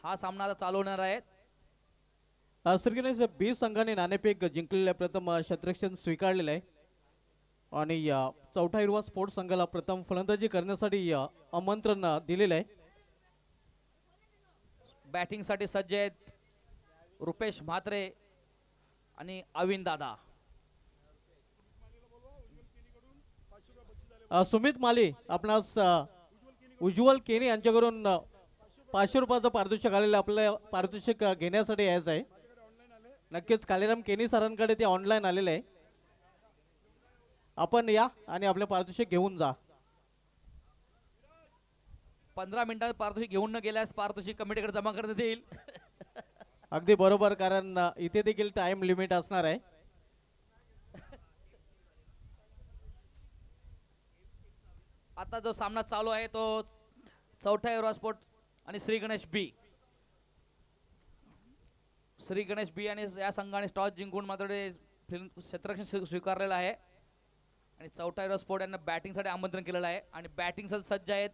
हा सामना आता चालू होणार आहे. श्रीगणेश बी संघाने नाणेफेक जिंकलेल्या प्रथम क्षेत्ररक्षण स्वीकारलेलं आहे आणि चौथा हिरवा स्पोर्ट्स संघाला प्रथम फलंदाजी करण्यासाठी आमंत्रण दिलेलं आहे. बॅटिंग साठी सज्ज आहेत रुपेश म्हात्रे आणि अविन दादा. सुमित माली आपणास उज्ज्वल केनी यांच्याकडून 500 रुपयाचं पारितोषिक आलेलं आपलं पारितोषिक घेण्यासाठी यायचं आहे. नक्कीच कालीराम केनी सरांकडे ते ऑनलाईन आलेलं आहे. आपण या आणि आपलं पारितोषिक घेऊन जा. 15 मिनिटात पारितोषिक घेऊन न गेल्यास पारितोषिक कमिटीकडे जमा करण्यात येईल. अगदी बरोबर, कारण इथे देखील टाइम लिमिट असणार आहे. आता जो सामना चालू आहे तो चौथा हिरवा स्पोर्ट आणि श्री गणेश बी. श्री गणेश बी आणि या संघाने टॉस जिंकून मात्र क्षेत्ररक्षण स्वीकारलेलं आहे आणि चौथा हिरवा स्पोर्ट यांना बॅटिंगसाठी आमंत्रण केलेलं आहे आणि बॅटिंगसाठी सज्ज आहेत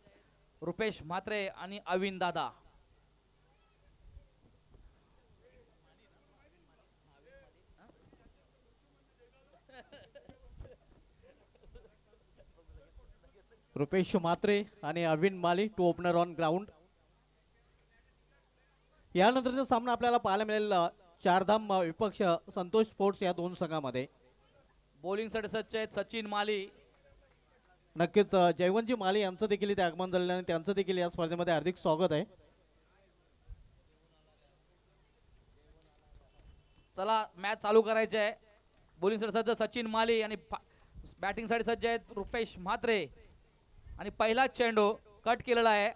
रुपेश म्हात्रे आणि अविन दादा. रुपेश म्हात्रे आणि अविन माली टू ओपनर ऑन ग्राउंड. यानंतरचा सामना आपल्याला पाहायला मिळेल चारधाम विपक्ष संतोष स्पोर्ट्स या दोन संघामध्ये. बॉलिंग साठी सज्ज आहेत सचिन माली. नक्कीच जयवंतजी माली यांचं देखील इथे आगमन झालेलं आणि त्यांचं देखील या स्पर्धेमध्ये हार्दिक स्वागत आहे. चला मॅच चालू करायची आहे. बॉलिंग साठी सज्ज सचिन माली आणि बॅटिंग साठी सज्ज आहेत रुपेश म्हात्रे आणि पहिला चेंडू कट केलेला आहे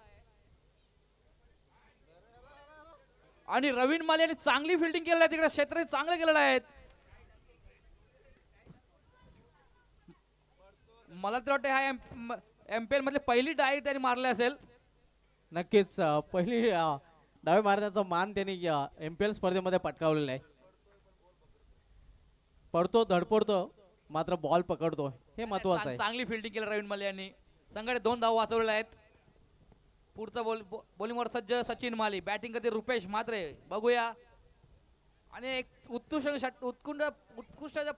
आणि रवीन माली यांनी चांगली फिल्डिंग केलेली आहे. तिकडे क्षेत्र चांगले केलेलं आहे. मला तर वाटतं हा एमपीएल मधली पहिली डायरेक्ट त्यांनी मारली असेल. नक्कीच पहिली डावे मारण्याचा मान त्यांनी एमपीएल स्पर्धेमध्ये पटकावलेला आहे. पडतो धडपडतो मात्र बॉल पकडतो हे महत्वाचं आहे. चांगली फिल्डिंग केली रवीन माली यांनी. संघाने 2 धावा वाचवलेल्या आहेत. पुढचा बॉलिंगवर सज्ज सचिन माली. बॅटिंग करते रुपेश म्हात्रे. बघूया आणि एक उत्कृष्ट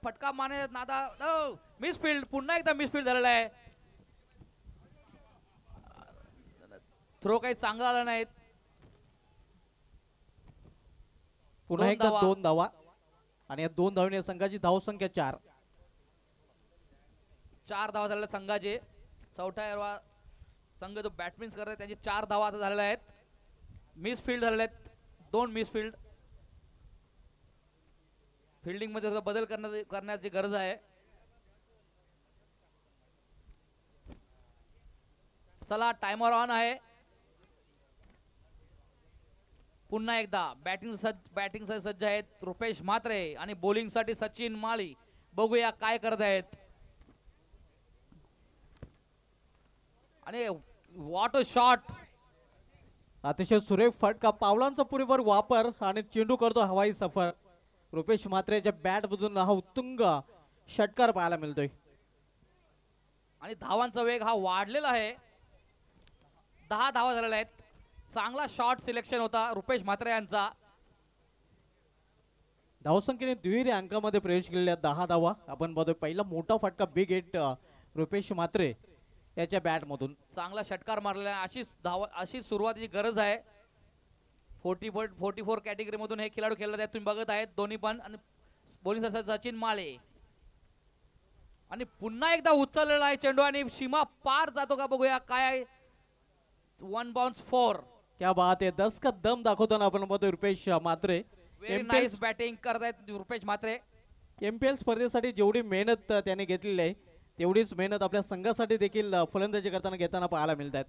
फटका मारण्याचा नादा मिसफिल्ड. पुन्हा एकदा मिसफिल्ड झालेला आहे. थ्रो काही चांगला आला नाहीत. पुन्हा एकदा 2 धावा आणि या 2 धावांनी संघाची धावसंख्या 4. 4 धावा झालेल्या संघाचे. चौथा हिरवा संघ जो बॅट्समॅन करत आहे त्यांची 4 धावा आता झालेल्या आहेत. मिसफिल्ड झालेल्या आहेत. 2 मिसफिल्ड. फिल्डिंग मध्ये बदल करण्याची गरज आहे. चला टाइमर ऑन आहे. पुन्हा एकदा बॅटिंग सज्ज आहेत रुपेश म्हात्रे आणि बॉलिंग साठी सचिन माली. बघूया काय करत आहेत. आणि व्हॉट अ शॉट. अतिशय सुरेख फटका. पावलांचा पुरेपूर वापर आणि चेंडू करतो हवाई सफर. रुपेश म्हात्रेच्या बॅट मधून हा उत्तुंग षटकार पाहायला मिळतोय आणि धावांचा वेग हा वाढलेला आहे. 10 धावा झालेल्या आहेत. चांगला शॉट सिलेक्शन होता रुपेश म्हात्रे यांचा. धावसंख्येने दुहेरी अंकामध्ये प्रवेश केलेल्या 10 धावा आपण बघतोय. पहिला मोठा फटका बिग हिट रुपेश म्हात्रे याच्या बॅट मधून. चांगला षटकार मारलेला. अशी सुरुवातीची गरज आहे. 44 कॅटेगरी मधून हे खेळाडू खेळत आहेत. तुम्ही बघत आहेत दोन्ही पण. आणि बॉलिंग सचिन माले आणि पुन्हा एकदा उचललेला आहे चेंडू आणि सीमा पार जातो का बघूया काय. 1 बाउन्स 4. क्या बात आहे. 10 का दम दाखवताना आपण बघतोय Rupesh Mhatre. Very nice batting करत आहेत रुपेश म्हात्रे. एमपीएल स्पर्धेसाठी जेवढी मेहनत त्याने घेतलेली आहे तेवढीच मेहनत आपल्या संघासाठी देखील फलंदाजी करताना घेताना पाहायला मिळतात.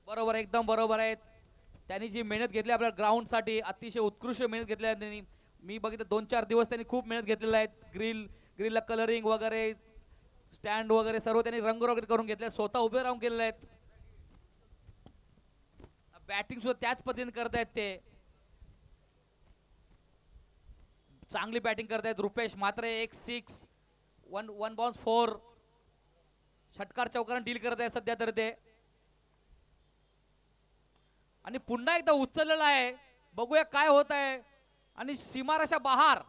बरोबर, एकदम बरोबर आहे. त्यांनी जी मेहनत घेतली आपल्या ग्राउंड साठी अतिशय उत्कृष्ट मेहनत घेतली आहे त्यांनी. मी बघितलं 2-4 दिवस त्यांनी खूप मेहनत घेतलेल्या आहेत. ग्रिलला कलरिंग वगैरे स्टँड वगैरे सर्व त्यांनी रंगरोगट करून घेतले. स्वतः उभे राहून केलेले आहेत. बॅटिंग सुद्धा त्याच पद्धतीने करतायत ते. चांगली बॅटिंग करतायत रुपेश म्हात्रे. 1 बाउन्स 4. षटकार चौकारांना डील करत आहे सध्या तर ते. आणि पुन्हा एकदा उचललेला आहे बघूया काय होत आहे. आणि सीमारेषा बहार.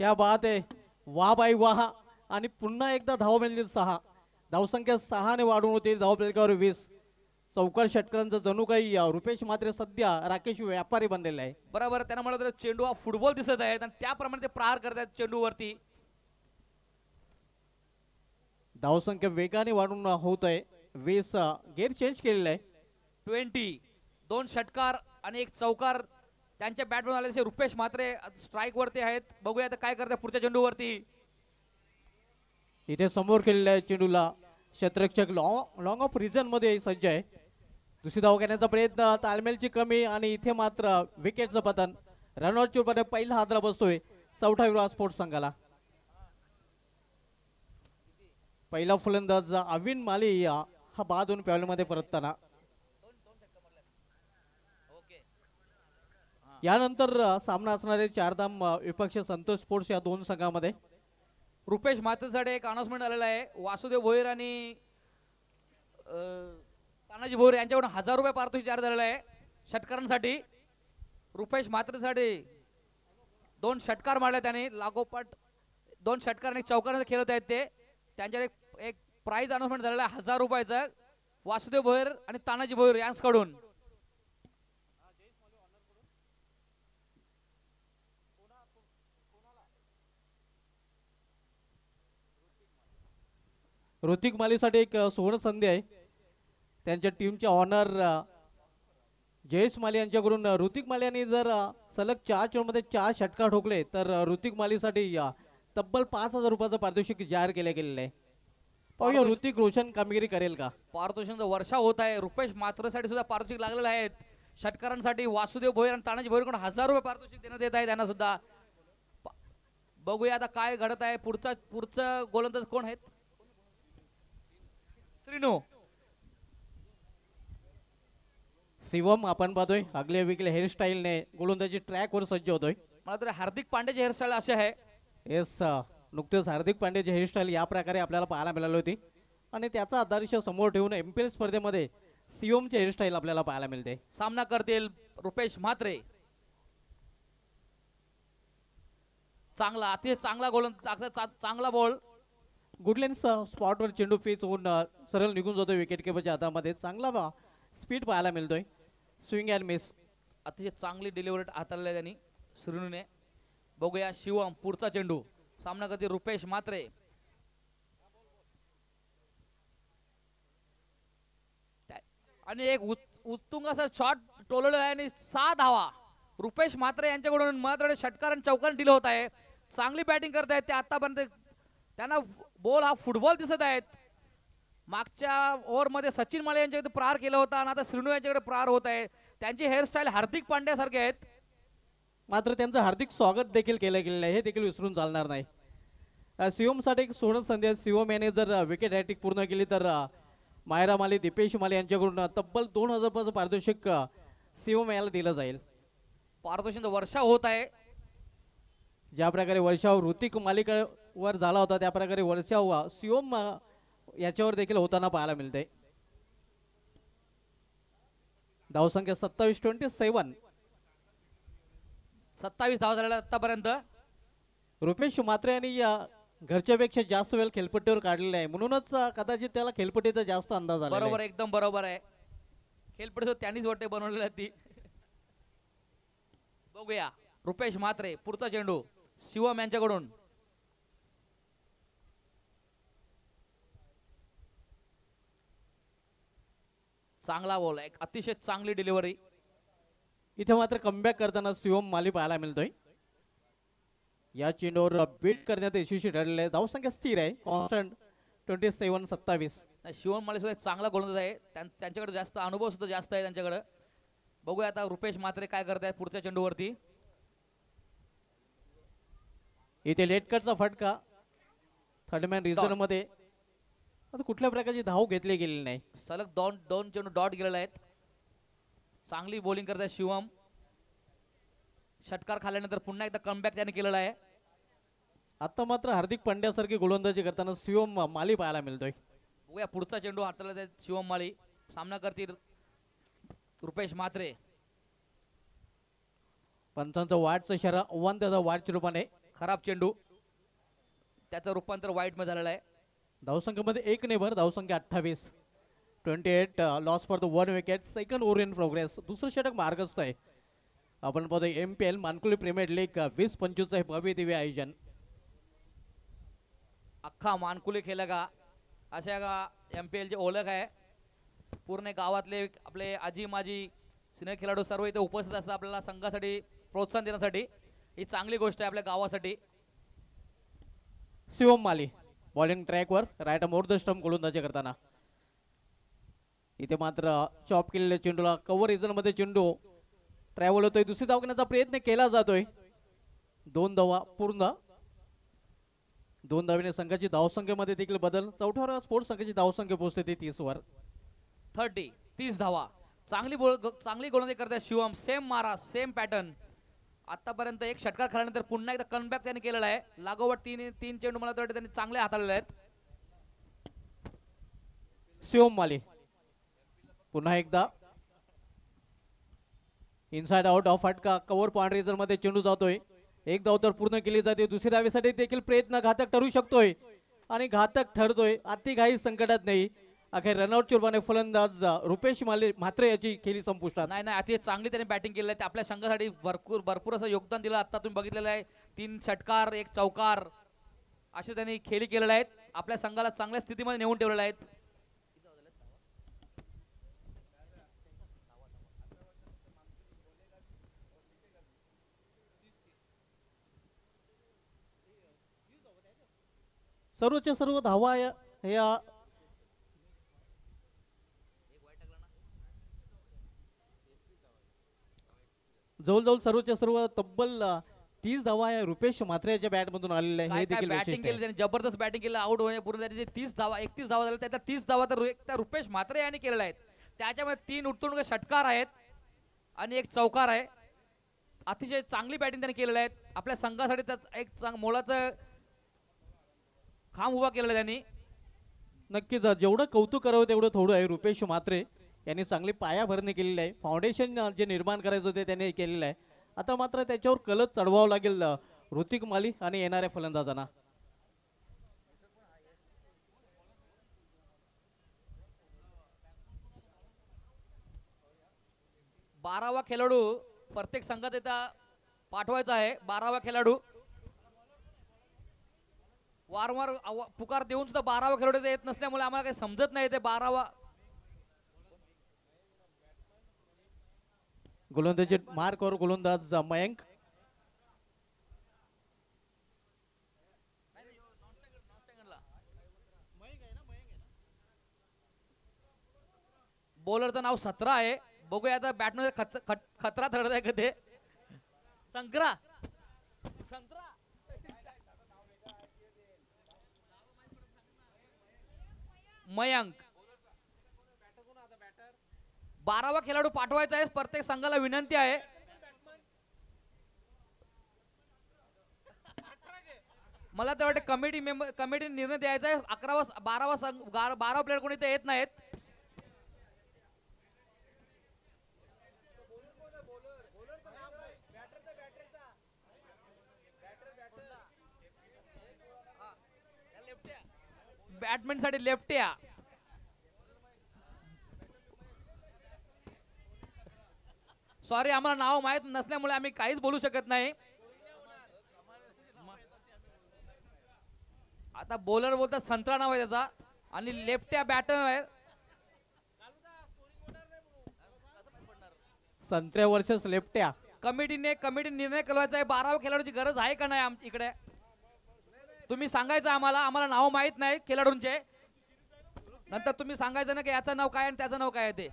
क्या बात आहे, वाह बाई वाह. आणि पुन्हा एकदा धाव मिळतील 6. धावसंख्या 6 ने वाढून होती. धावफलकावर 20. चौकार षटकारांचं जणू काही रुपेश मात्र सध्या राकेश व्यापारी बनलेला आहे. बरोबर, त्यांना मला तर चेंडू हा फुटबॉल दिसत आहे आणि त्याप्रमाणे ते प्रहार करत आहेत चेंडूवरती. धावसंख्या वेगाने वाढून होत आहे. 20 गेअर चेंज केलेला आहे. 20. 2 षटकार आणि 1 चौकार त्यांच्या बॅटमधून आले. रुपेश मात्रे स्ट्राईक वरती आहेत. बघूया आता काय करतात पुढच्या चेंडूवरती. इथे समोर केलेल्या आहे चेंडूला. क्षेत्ररक्षक लॉंग ऑफ रिजन मध्ये सज्ज आहे. दुसरी धाव घेण्याचा प्रयत्न, तालमेलची कमी आणि इथे मात्र विकेटचं पतन. रनआउट मध्ये पहिला हादरा बसतोय चौथा विराट स्पोर्ट्स संघाला. पहिला फलंदाज अविन माली हा बादून पॅवलमध्ये परतताना. यानंतर सामना असणारे चारधाम विपक्ष संतोष स्पोर्ट्स या दोन संघामध्ये. रुपेश मातेसाठी एक अनाउन्समेंट आलेला आहे. वासुदेव भोईर आणि तानाजी भोईर यांच्याकडून 1000 रुपये पारितोषिक जाहीर झालेलं आहे षटकारांसाठी. रुपेश मात्रेसाठी 2 षटकार मारले त्यांनी लागोपाठ. 2 षटकार आणि चौकार खेळत आहेत ते. त्यांच्याकडे एक प्राइज अनाउन्समेंट झालेला आहे 1000 रुपयाचं वासुदेव भोईर आणि तानाजी भोईर यांच्याकडून. ऋतिक मालीसाठी एक सुवर्ण संधी आहे. त्यांच्या टीमचे ऑनर जयेश माली यांच्याकडून ऋतिक माली यांनी जर सलग 4 चेंडूमध्ये 4 षटकार ठोकले तर ऋतिक मालीसाठी तब्बल 5000 रुपयाचं पारितोषिक जाहीर केले गेलेलं आहे. पाहूया ऋतिक रोशन कामगिरी करेल का. पारितोषिकाचा वर्षा होत आहे. रुपेश मात्रेसाठी सुद्धा पारितोषिक लागलेलं आहे. षटकारांसाठी वासुदेव भोईर आणि तानाजी भोईरकडून 1000 रुपये पारितोषिक देण्यात येत आहे त्यांना सुद्धा. बघूया आता काय घडत आहे. पुढचा गोलंदाज कोण आहेत. श्रीनू शिवम आपण पाहतोय आगले वेगळे हेअरस्टाईलने गोलंदाजी ट्रॅकवर सज्ज होतोय. मला तर हार्दिक पांड्याचे हेअरस्टाईल असे आहे. येस, नुकतेच हार्दिक पांड्याची हेअरस्टाईल या प्रकारे आपल्याला पाहायला मिळाली होती आणि त्याचा आदर्श समोर ठेवून एमपीएल स्पर्धेमध्ये शिवमची हेअरस्टाईल आपल्याला पाहायला मिळते. सामना करतील रुपेश म्हात्रे. चांगला अतिशय चांगला गोलंदाज, चांगला बॉल. गुडलेन्स स्पॉटवर चेंडू पिच होऊन सरळ निघून जातोय विकेट किपरच्या हातामध्ये. चांगला स्पीड पाहायला मिळतोय. Swing and miss. अतिशय चांगली डिलिव्हरी हाताळली त्यांनी श्रीनूने. बघूया शिवम पुढचा चेंडू. सामना करते रुपेश म्हात्रे. आणि एक उत्तुंग असा शॉट टोलवलेला आहे आणि 6 धावा रुपेश म्हात्रे यांच्याकडून. महत्वाचे षटकार आणि चौकार दिलं होत आहे. चांगली बॅटिंग करत आहेत ते आतापर्यंत. त्यांना बॉल हा फुटबॉल दिसत आहेत. मागच्या ओव्हरमध्ये सचिन माळे यांच्याकडे प्रहार केला होता आणि आता श्रीनू यांच्याकडे प्रहार होत आहे. त्यांची हेअरस्टाईल हार्दिक पांड्यासारखे आहेत. मात्र त्यांचं हार्दिक स्वागत देखील केलं गेलेलं आहे, हे देखील विसरून चालणार नाही. शिवमसाठी एक सोडून संधी आहे. शिवम याने जर विकेट हॅट्रिक पूर्ण केली तर मायरा माली, दीपेश माली यांच्याकडून तब्बल 2000 रुपयाचं पारितोषिक शिवम याला दिलं जाईल. पारितोषिकाचा वर्षा होत आहे. ज्या प्रकारे वर्षाव ऋतिक मालिकावर झाला होता त्या प्रकारे वर्षाव शिवम याच्यावर देखील होताना पाहायला मिळते. धावसंख्या 27-27. 27 धावा झालेल्या आतापर्यंत. रुपेश मात्रे यांनी घरच्यापेक्षा जास्त वेळ खेळपट्टीवर काढलेला आहे, म्हणूनच कदाचित त्याला खेळपट्टीचा जास्त अंदाज आला. बरोबर, एकदम बरोबर आहे. खेळपट्टी त्यांनीच वाटते बनवलेली ती. बघूया रुपेश म्हात्रे पुढचा चेंडू शिवम यांच्याकडून. चांगला बॉल, एक अतिशय चांगली डिलिव्हरी. इथे मात्र कमबॅक करताना शिवम माली पाहायला मिळतोय. या चेंडूवर बीट करण्यात यशस्वी ठरलेले आहे. धावसंख्या स्थिर आहे, कॉन्स्टंट 27-27. शिवम माली सुद्धा चांगला गोलंदाज आहे. त्यांच्याकडे जास्त अनुभव सुद्धा जास्त आहे त्यांच्याकडे. बघूया आता रुपेश म्हात्रे काय करतायत पुढच्या चेंडूवरती. इथे लेट कटचा फटका थर्डमॅन रिझर्व मध्ये. आता कुठल्या प्रकारची धाव घेतली गेलेली नाही. सलग दोन चेंडू डॉट गेलेले आहेत. चांगली बॉलिंग करताय शिवम. षटकार खाल्ल्यानंतर पुन्हा एकदा कमबॅक त्याने केलेला आहे. आता मात्र हार्दिक पांड्यासारखी गोलंदाजी करताना शिवम माली पाहायला मिळतोय. बघूया पुढचा चेंडू हाताळला शिवम माली. सामना करतील रुपेश म्हात्रे. पंचांचं वाटचं इशारा आव्हान त्याचा वाटच्या रूपाने. खराब चेंडू, त्याचं रूपांतर वाईट मध्ये झालेलं आहे. धावसंख्येमध्ये एक नेबर, धावसंख्या 28. 28 loss for the 1 wicket. Second over in progress. दुसरं षटक मार्गस्थ आहे. आपण पाहतो MPL मानकुली प्रीमियर लीग 20-25 हे भव्य दिव्य आयोजन. अख्खा मानकुली खेळ का अशा का MPL ची ओळख आहे. पूर्ण गावातले आपले आजी माजी सिनियर खेळाडू सर्व इथे उपस्थित असतात आपल्याला संघासाठी प्रोत्साहन देण्यासाठी. ही चांगली गोष्ट आहे आपल्या गावासाठी. शिवम माली बॉलिंग ट्रॅकवर राईट मोर द स्टंप गोलंदाजी करताना. इथे मात्र चॉप केलेल्या चेंडूला कव्हर रिजन मध्ये चेंडू ट्रॅव्हल होतोय. दुसरी धाव घेण्याचा प्रयत्न केला जातोय. 2 धावा पूर्ण. 2 धावेने संघाची धावसंख्येमध्ये देखील बदल. चौथ्या स्पोर्ट्स संघाची धावसंख्या पोहोचते ती 30 वर. 30 धावा. चांगली गोलंदाजी करतात शिवम. सेम मारा, सेम पॅटर्न. आतापर्यंत एक षटकार खेळल्यानंतर पुन्हा एकदा कमबॅक त्यांनी केलेला आहे. लागोपाठ तीन चेंडू मला वाटतं त्यांनी चांगले हाताळलेले आहेत. शिवम माली पुन्हा एकदा इनसाइड आउट ऑफ फटका. कव्हर पॉइंट रिजन मध्ये चेंडू जातोय. एक धाव तर पूर्ण केली जाते. दुसऱ्या धावेसाठी देखील प्रयत्न घातक ठरू शकतोय आणि घातक ठरतोय. अतिघाई संकटात नाही. अखेर रनआउटच्या रूपाने फलंदाज रुपेश माली मात्र याची खेळी संपुष्टात. नाही अति चांगली त्यांनी बॅटिंग केलेली आहे. आपल्या संघासाठी भरपूर असं योगदान दिलं. आता तुम्ही बघितलेलं आहे 3 षटकार 1 चौकार असे त्यांनी खेळी केलेल्या आहेत. आपल्या संघाला चांगल्या स्थितीमध्ये नेऊन ठेवलेल्या आहेत. सर्वच्या सर्व धावा या जवळजवळ सर्वच्या सर्व तब्बल 30 धावा या रुपेश म्हात्रे याच्या बॅट मधून आलेल्या आहे. हे देखील बॅटिंग केली त्यांनी, जबरदस्त बॅटिंग केलं. आउट होण्यापूर्वी त्यांनी 31 धावा झाल्या. त्यातल्या 30 धावा तर त्या रुपेश म्हात्रे यांनी केलेल्या आहेत. त्याच्यामध्ये 3 उत्तुंग षटकार आहेत आणि 1 चौकार आहे. अतिशय चांगली बॅटिंग त्यांनी केलेली आहे. आपल्या संघासाठी त्यात एक मोलाचं खांब उभा केलेला त्यांनी. नक्कीच जेवढं कौतुक करावं तेवढं थोडं आहे. रुपेश म्हात्रे यांनी चांगली पायाभरणी केलेली आहे. फाउंडेशन जे निर्माण करायचं होते त्याने केलेलं आहे. आता मात्र त्याच्यावर कलच चढवावं लागेल ऋतिक माली आणि येणाऱ्या फलंदाजांना. बारावा खेळाडू प्रत्येक संघात इथं पाठवायचा आहे. 12वा खेळाडू वारंवार पुकार देऊन सुद्धा 12वा खेळाडू येत नसल्यामुळे आम्हाला काही समजत नाही. ते 12वा गोलंदाजी मार्क और गोलंदाज मयंक. बॉलरचं नाव 17 आहे. बघूया आता बॅटमध्ये खतरा ठरत आहे का ते. संक्रा मयंक 12वा खेळाडू पाठवायचा आहे. प्रत्येक संघाला विनंती आहे. मला तर वाटतं कमिटी निर्णय द्यायचा आहे. 12 प्लेयर कोणी इथे येत नाहीत. बॅटमॅन साठी लेफ्टिया. सॉरी आम्हाला नाव माहित नसल्यामुळे आम्ही काहीच बोलू शकत नाही. आता बॉलर बोलतात संत्रा नाव आहे त्याचा आणि लेफ्टिया बॅटर आहे. संत्र्या वर्सेस लेफ्ट्या. कमिटी निर्णय कळवायचा आहे. 12वा खेळाडूची गरज आहे का नाही इकडे तुम्ही सांगायचं आम्हाला नाव माहित नाही खेळाडूंचे. नंतर तुम्ही सांगायचं ना की याचं नाव काय आणि त्याचं नाव काय आहे ते.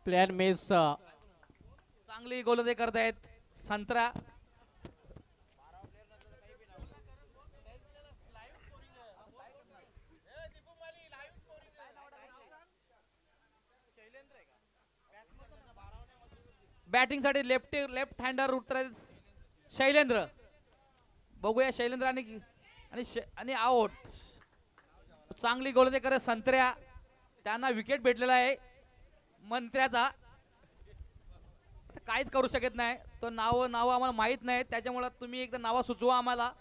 प्लेयर मेस चांगली गोलंदाजी करतायत संत्रा. बॅटिंग साठी लेफ्ट हँडर उतरायचं शैलेंद्र. बघूया शैलेंद्र आणि आउट. चांगली गोलंदाजी करत संत्र्या. त्यांना विकेट भेटलेला आहे मंत्र्याचा. काहीच करू शकत नाही. तो नाव आम्हाला माहित नाही, त्याच्यामुळे तुम्ही एकदा नाव सुचवा आम्हाला.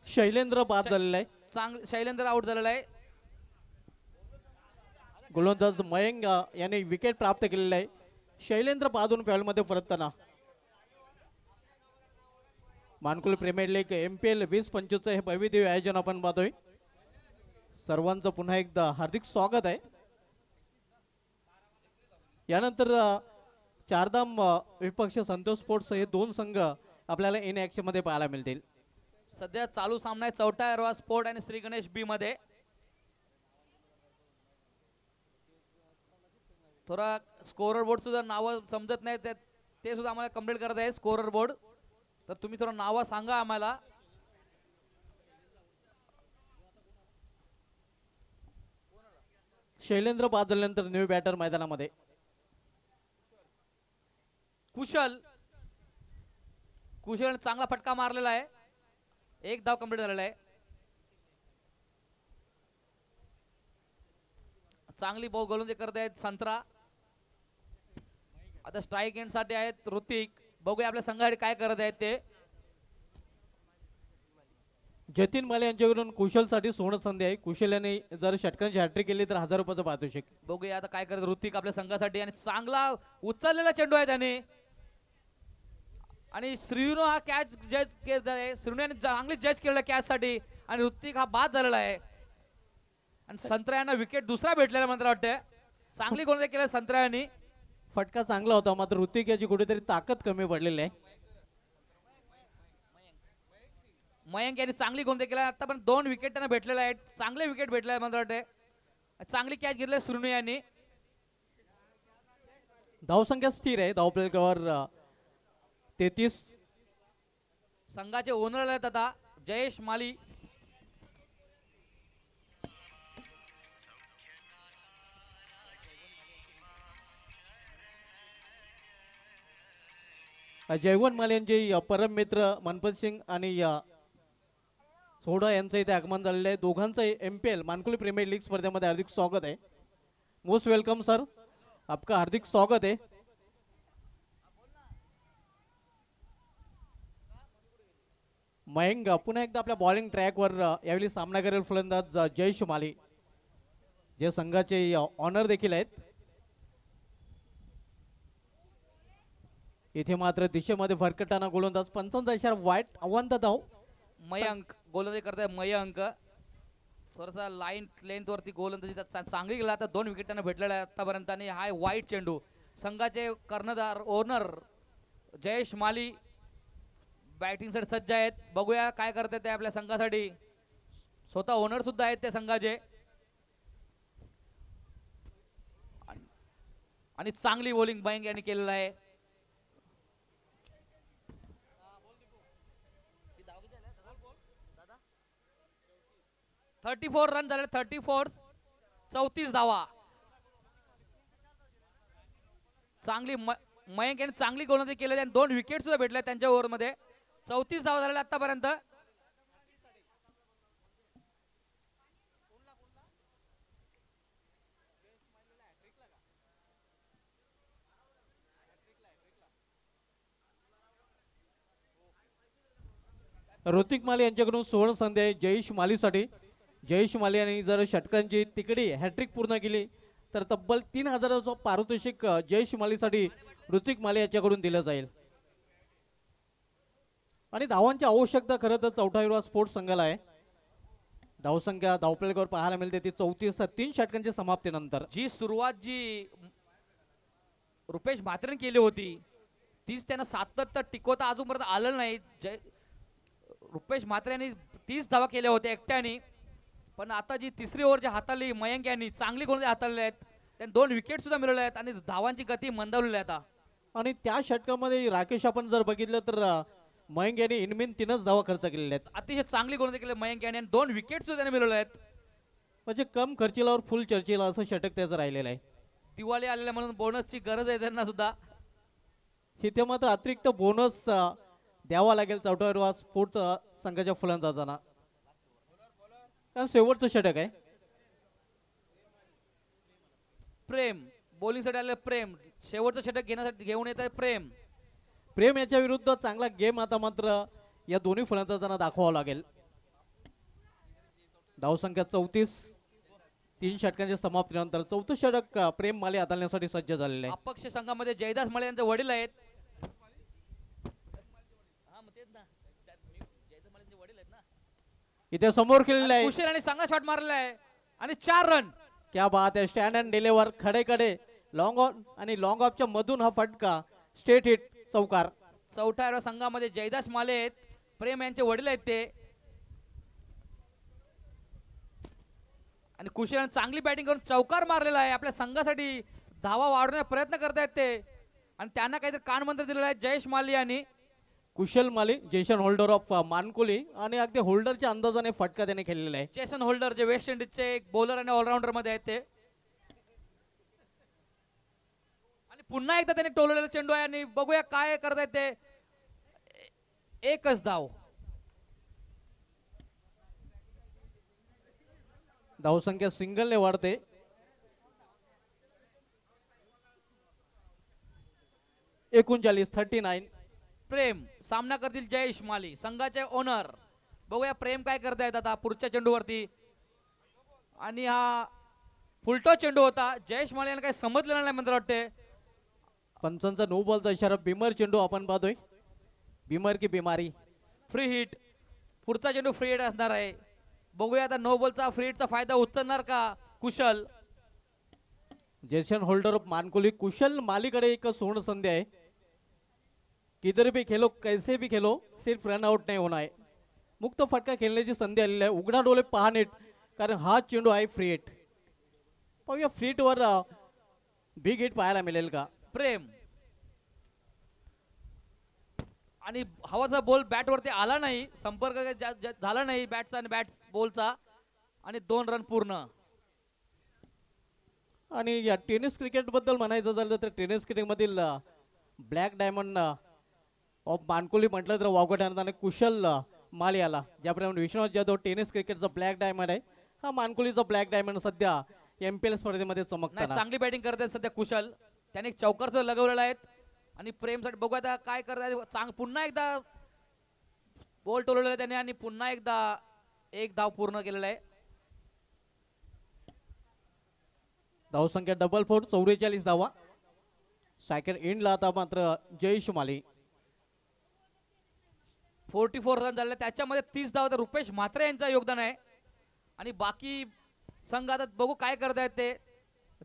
शैलेंद्र बाद झालेला आहे. शैलेंद्र आउट झालेला आहे. गोलंदाज मयंक याने विकेट प्राप्त केलेला आहे. शैलेंद्र बादून फॅलमध्ये परतताना. मानकुल प्रीमियर लीग MPL 20-25 हे भव्यदिव्य आयोजन आपण पाहतोय. सर्वांचं पुन्हा एकदा हार्दिक स्वागत आहे. यानंतर चारधाम विपक्ष संतोष स्पोर्ट्स हे दोन संघ आपल्याला इन ऍक्शन मध्ये पाहायला मिळतील. सध्या चालू सामना आहे चौटा एरवा स्पोर्ट आणि श्री गणेश बी मध्ये. थोडा स्कोरर बोर्ड सुद्धा नाव समजत नाही, ते सुद्धा आम्हाला कंप्लीट करत आहे स्कोरर बोर्ड. तर तुम्ही थोडं नाव सांगा आम्हाला. शैलेंद्र बाद झाल्यानंतर न्यू बॅटर मैदानामध्ये. कुशल चांगला फटका मारलेला आहे. एक धाव कंप्लीट झालेला आहे. चांगली बॉल गोलंदाजी करत आहेत संत्रा. आता स्ट्राईक एंड साठी आहेत ऋतिक. बघूया आपल्या संघासाठी काय करत आहेत ते. जतीन माले यांच्याकडून कुशल साठी सुवर्ण संधी आहे. कुशल याने जर षटकांची हॅट्रिक केली तर 1000 रुपयाचं पारितोषिक. बघूया आता काय करत ऋतिक आपल्या संघासाठी. आणि चांगला उचललेला चेंडू आहे त्याने. आणि श्रीनु हा कॅच जज केला आहे. श्रीनु याने चांगली जज केलेला कॅच साठी. आणि ऋतिक हा बाद झालेला आहे. आणि संत्रा यांना विकेट दुसरा भेटलेला मला वाटतं. चांगली गोलंदाजी केली संत्रा यांनी. फटका चांगला होता, मात्र ऋतिक याची कुठेतरी ताकद कमी पडलेली आहे. मयंक यांनी चांगली गोलंदाजी केला. आता पण 2 विकेट त्यांना भेटलेले आहेत. चांगले विकेट भेटले मला वाटते. चांगली कॅच घेतली श्रीनु यांनी. धावसंख्या स्थिर आहे. धावफलकावर 33. संघाचे ओनर आहेत आता जयेश माली. जयवंत माले यांचे परम मित्र मनपत सिंग आणि सोडा यांचं इथे आगमन झालेलं आहे. दोघांचं MPL मानकुली प्रीमियर लीग स्पर्धेमध्ये हार्दिक स्वागत आहे. मोस्ट वेलकम सर, आपका हार्दिक स्वागत आहे. मयंक पुन्हा एकदा आपल्या बॉलिंग ट्रॅकवर यावेळी सामना करेल फलंदाज जयेश माली, जे संघाचे ऑनर देखील आहेत. इथे मात्र दिशेमध्ये भरकटताना गोलंदाज 55 इशारा वाईट अवंत धाव. मयंक गोलंदाजी करताय. मयंक थोडासा लाईन लेंथ वरती गोलंदाजी चांगली गेला. आता 2 विकेट त्यांना भेटलेला आहे आतापर्यंत. आणि हा वाईट चेंडू. संघाचे कर्णधार ओनर जयेश माली बॅटिंग साठी सज्ज आहेत. बघूया काय करतात ते आपल्या संघासाठी. स्वतः ओनर सुद्धा आहेत ते संघाचे. आणि चांगली बॉलिंग मयंक यांनी केलेलं आहे. 34 रन झाले. 34 धावा. चांगली मयंक यांनी चांगली गोलंदाजी केली आणि 2 विकेट सुद्धा भेटल्या त्यांच्या ओव्हर मध्ये. 34 धावा झालेल्या आतापर्यंत. ऋतिक माली यांच्याकडून सुवर्ण संधी आहे जयेश मालीसाठी. जयेश माली यांनी जर षटकांची तिकडी हॅट्रिक पूर्ण केली तर तब्बल 3000चं पारितोषिक जयेश मालीसाठी ऋतिक माली यांच्याकडून दिलं जाईल. आणि धावांची आवश्यकता खरं तर चौथा हिरवा स्पोर्ट्स संघाला आहे. धावसंख्या धावफलकावर पाहायला मिळते ती 34. 3 षटकांच्या समाप्तीनंतर जी सुरुवात रुपेश म्हात्रेने केली होती तीच त्यांना सातत्य टिकवता अजूनपर्यंत आलं नाही. रुपेश म्हात्रे यांनी 30 धावा केल्या होत्या एकट्याने. पण आता जी तिसरी ओव्हर हाताळली मयंक यांनी चांगली गोलंदाजी हाताळली आहेत. त्यांनी 2 विकेट सुद्धा मिळवले आहेत आणि धावांची गती मंदावलेली आहे आता. आणि त्या षटकामध्ये राकेश आपण जर बघितलं तर मयंक यांनी इनमिन 3च धावा खर्च केलेल्या आहेत. अतिशय चांगली गोलंदाजी केली मयंक यांनी आणि 2 विकेट सुद्धा त्यांनी मिळवले आहेत. म्हणजे कम खर्चिलावर फुल चर्चेला असं षटक त्याचं राहिलेलं आहे. दिवाळी आलेल्या म्हणून बोनसची गरज आहे त्यांना सुद्धा. इथे मात्र अतिरिक्त बोनस द्यावा लागेल चौथा हिरवा स्पोर्ट्स संघाच्या फलंदाजांना, कारण शेवटचं षटक आहे. प्रेम बॉलिंग साठी आले. प्रेम शेवटचं षटक घेऊन येत आहे. प्रेम प्रेम याच्या विरुद्ध चांगला गेम आता मात्र या दोन्ही फलंदाजांना दाखवावा लागेल. धावसंख्या 34. 3 षटकांच्या समाप्तीनंतर चौथं षटक प्रेम माले हाताळण्यासाठी सज्ज झालेले आहे. अपक्ष संघामध्ये जयदास माळे यांचे वडील आहेत. इथे समोर केलेले आहे. कुशल आणि चांगला शॉट मारलेला आहे आणि 4 रन. क्या बात आहे. स्टँड अँड डिलेवर खडे खडे लॉंग ऑन आणि लॉंग ऑफच्या मधून हा फटका स्टेट हिट चौकार. चौथ्या संघामध्ये जयदास माले आहेत, प्रेम यांचे वडील आहेत ते. आणि कुशल चांगली बॅटिंग करून चौकार मारलेला आहे. आपल्या संघासाठी धावा वाढवण्याचा प्रयत्न करतायत ते आणि त्यांना काहीतरी कानमंत्र दिलेला आहे जयेश माली यांनी. कुशल माली जेसन होल्डर ऑफ मानकोली आणि अगदी होल्डरच्या अंदाजाने फटका त्याने खेळलेला आहे. जेसन होल्डर जे वेस्ट इंडिजचे एक बॉलर आणि ऑलराऊंडर मध्ये आहेत ते. आणि पुन्हा एकदा त्याने टोललेला चेंडू आहे आणि बघूया काय करतायत ते. एकच धाव. धावसंख्या सिंगलने वाढते. एकोणचाळीस 39. प्रेम सामना करतील जयेश माली संघाचे ओनर. बघूया प्रेम काय करतायत आता पुढच्या चेंडूवरती. आणि हा फुलटो चेंडू होता. जयेश माली यांना काही समजलेलं नाही मला वाटते. पंचांचा नो बॉलचा इशारा. बिमर चेंडू आपण पाहतोय. बिमर की बिमारी. Free hit. पुढचा चेंडू फ्री हिट असणार आहे. बघूया आता नो बॉलचा फ्री हिटचा फायदा उचलणार का कुशल. जेसन होल्डर ऑफ मानकोली कुशल मालीकडे एक सुवर्ण संधी आहे. किधर भी खेलो कैसे भी खेलो सिर्फ रन आउट नाही होणार आहे. मुक्त फटका खेळण्याची संधी आलेली आहे. उघडा डोळे पहा नीट कारण हा चेंडू आहे फ्री हिट. पाहूया फ्री हिटवर बिग हिट पाहायला मिळेल का. प्रेम आणि हवाचा बॉल बॅट वरती आला नाही. संपर्क झाला नाही बॅटचा आणि बॅट बॉलचा आणि 2 रन पूर्ण. आणि या टेनिस क्रिकेट बद्दल म्हणायचं झालं तर टेनिस क्रिकेट मधील ब्लॅक डायमंड ऑफ मानकोली म्हटलं तर वावगट आणि कुशल माली आला. ज्याप्रमाणे विश्वनाथ जाधव टेनिस क्रिकेटचा ब्लॅक डायमंड आहे. हा मानकोलीचा ब्लॅक डायमंड सध्या MPL स्पर्धेमध्ये चमकताना. चांगली बॅटिंग करतात सध्या कुशल. त्याने एक चौकार लगवलेला आहे आणि प्रेमसाठी बघूया आता काय करतात. पुन्हा एकदा बॉल टोलवलेला आहे त्याने आणि पुन्हा एकदा एक धाव पूर्ण केलेला आहे. धावसंख्या डबल 4 44 धावा. सायकल एंडला आता मात्र जयेश माली. 44 रन झाले. त्याच्यामध्ये 30 धाव तर रुपेश म्हात्रे यांचं योगदान आहे. आणि बाकी संघ आता बघू काय करतायत ते.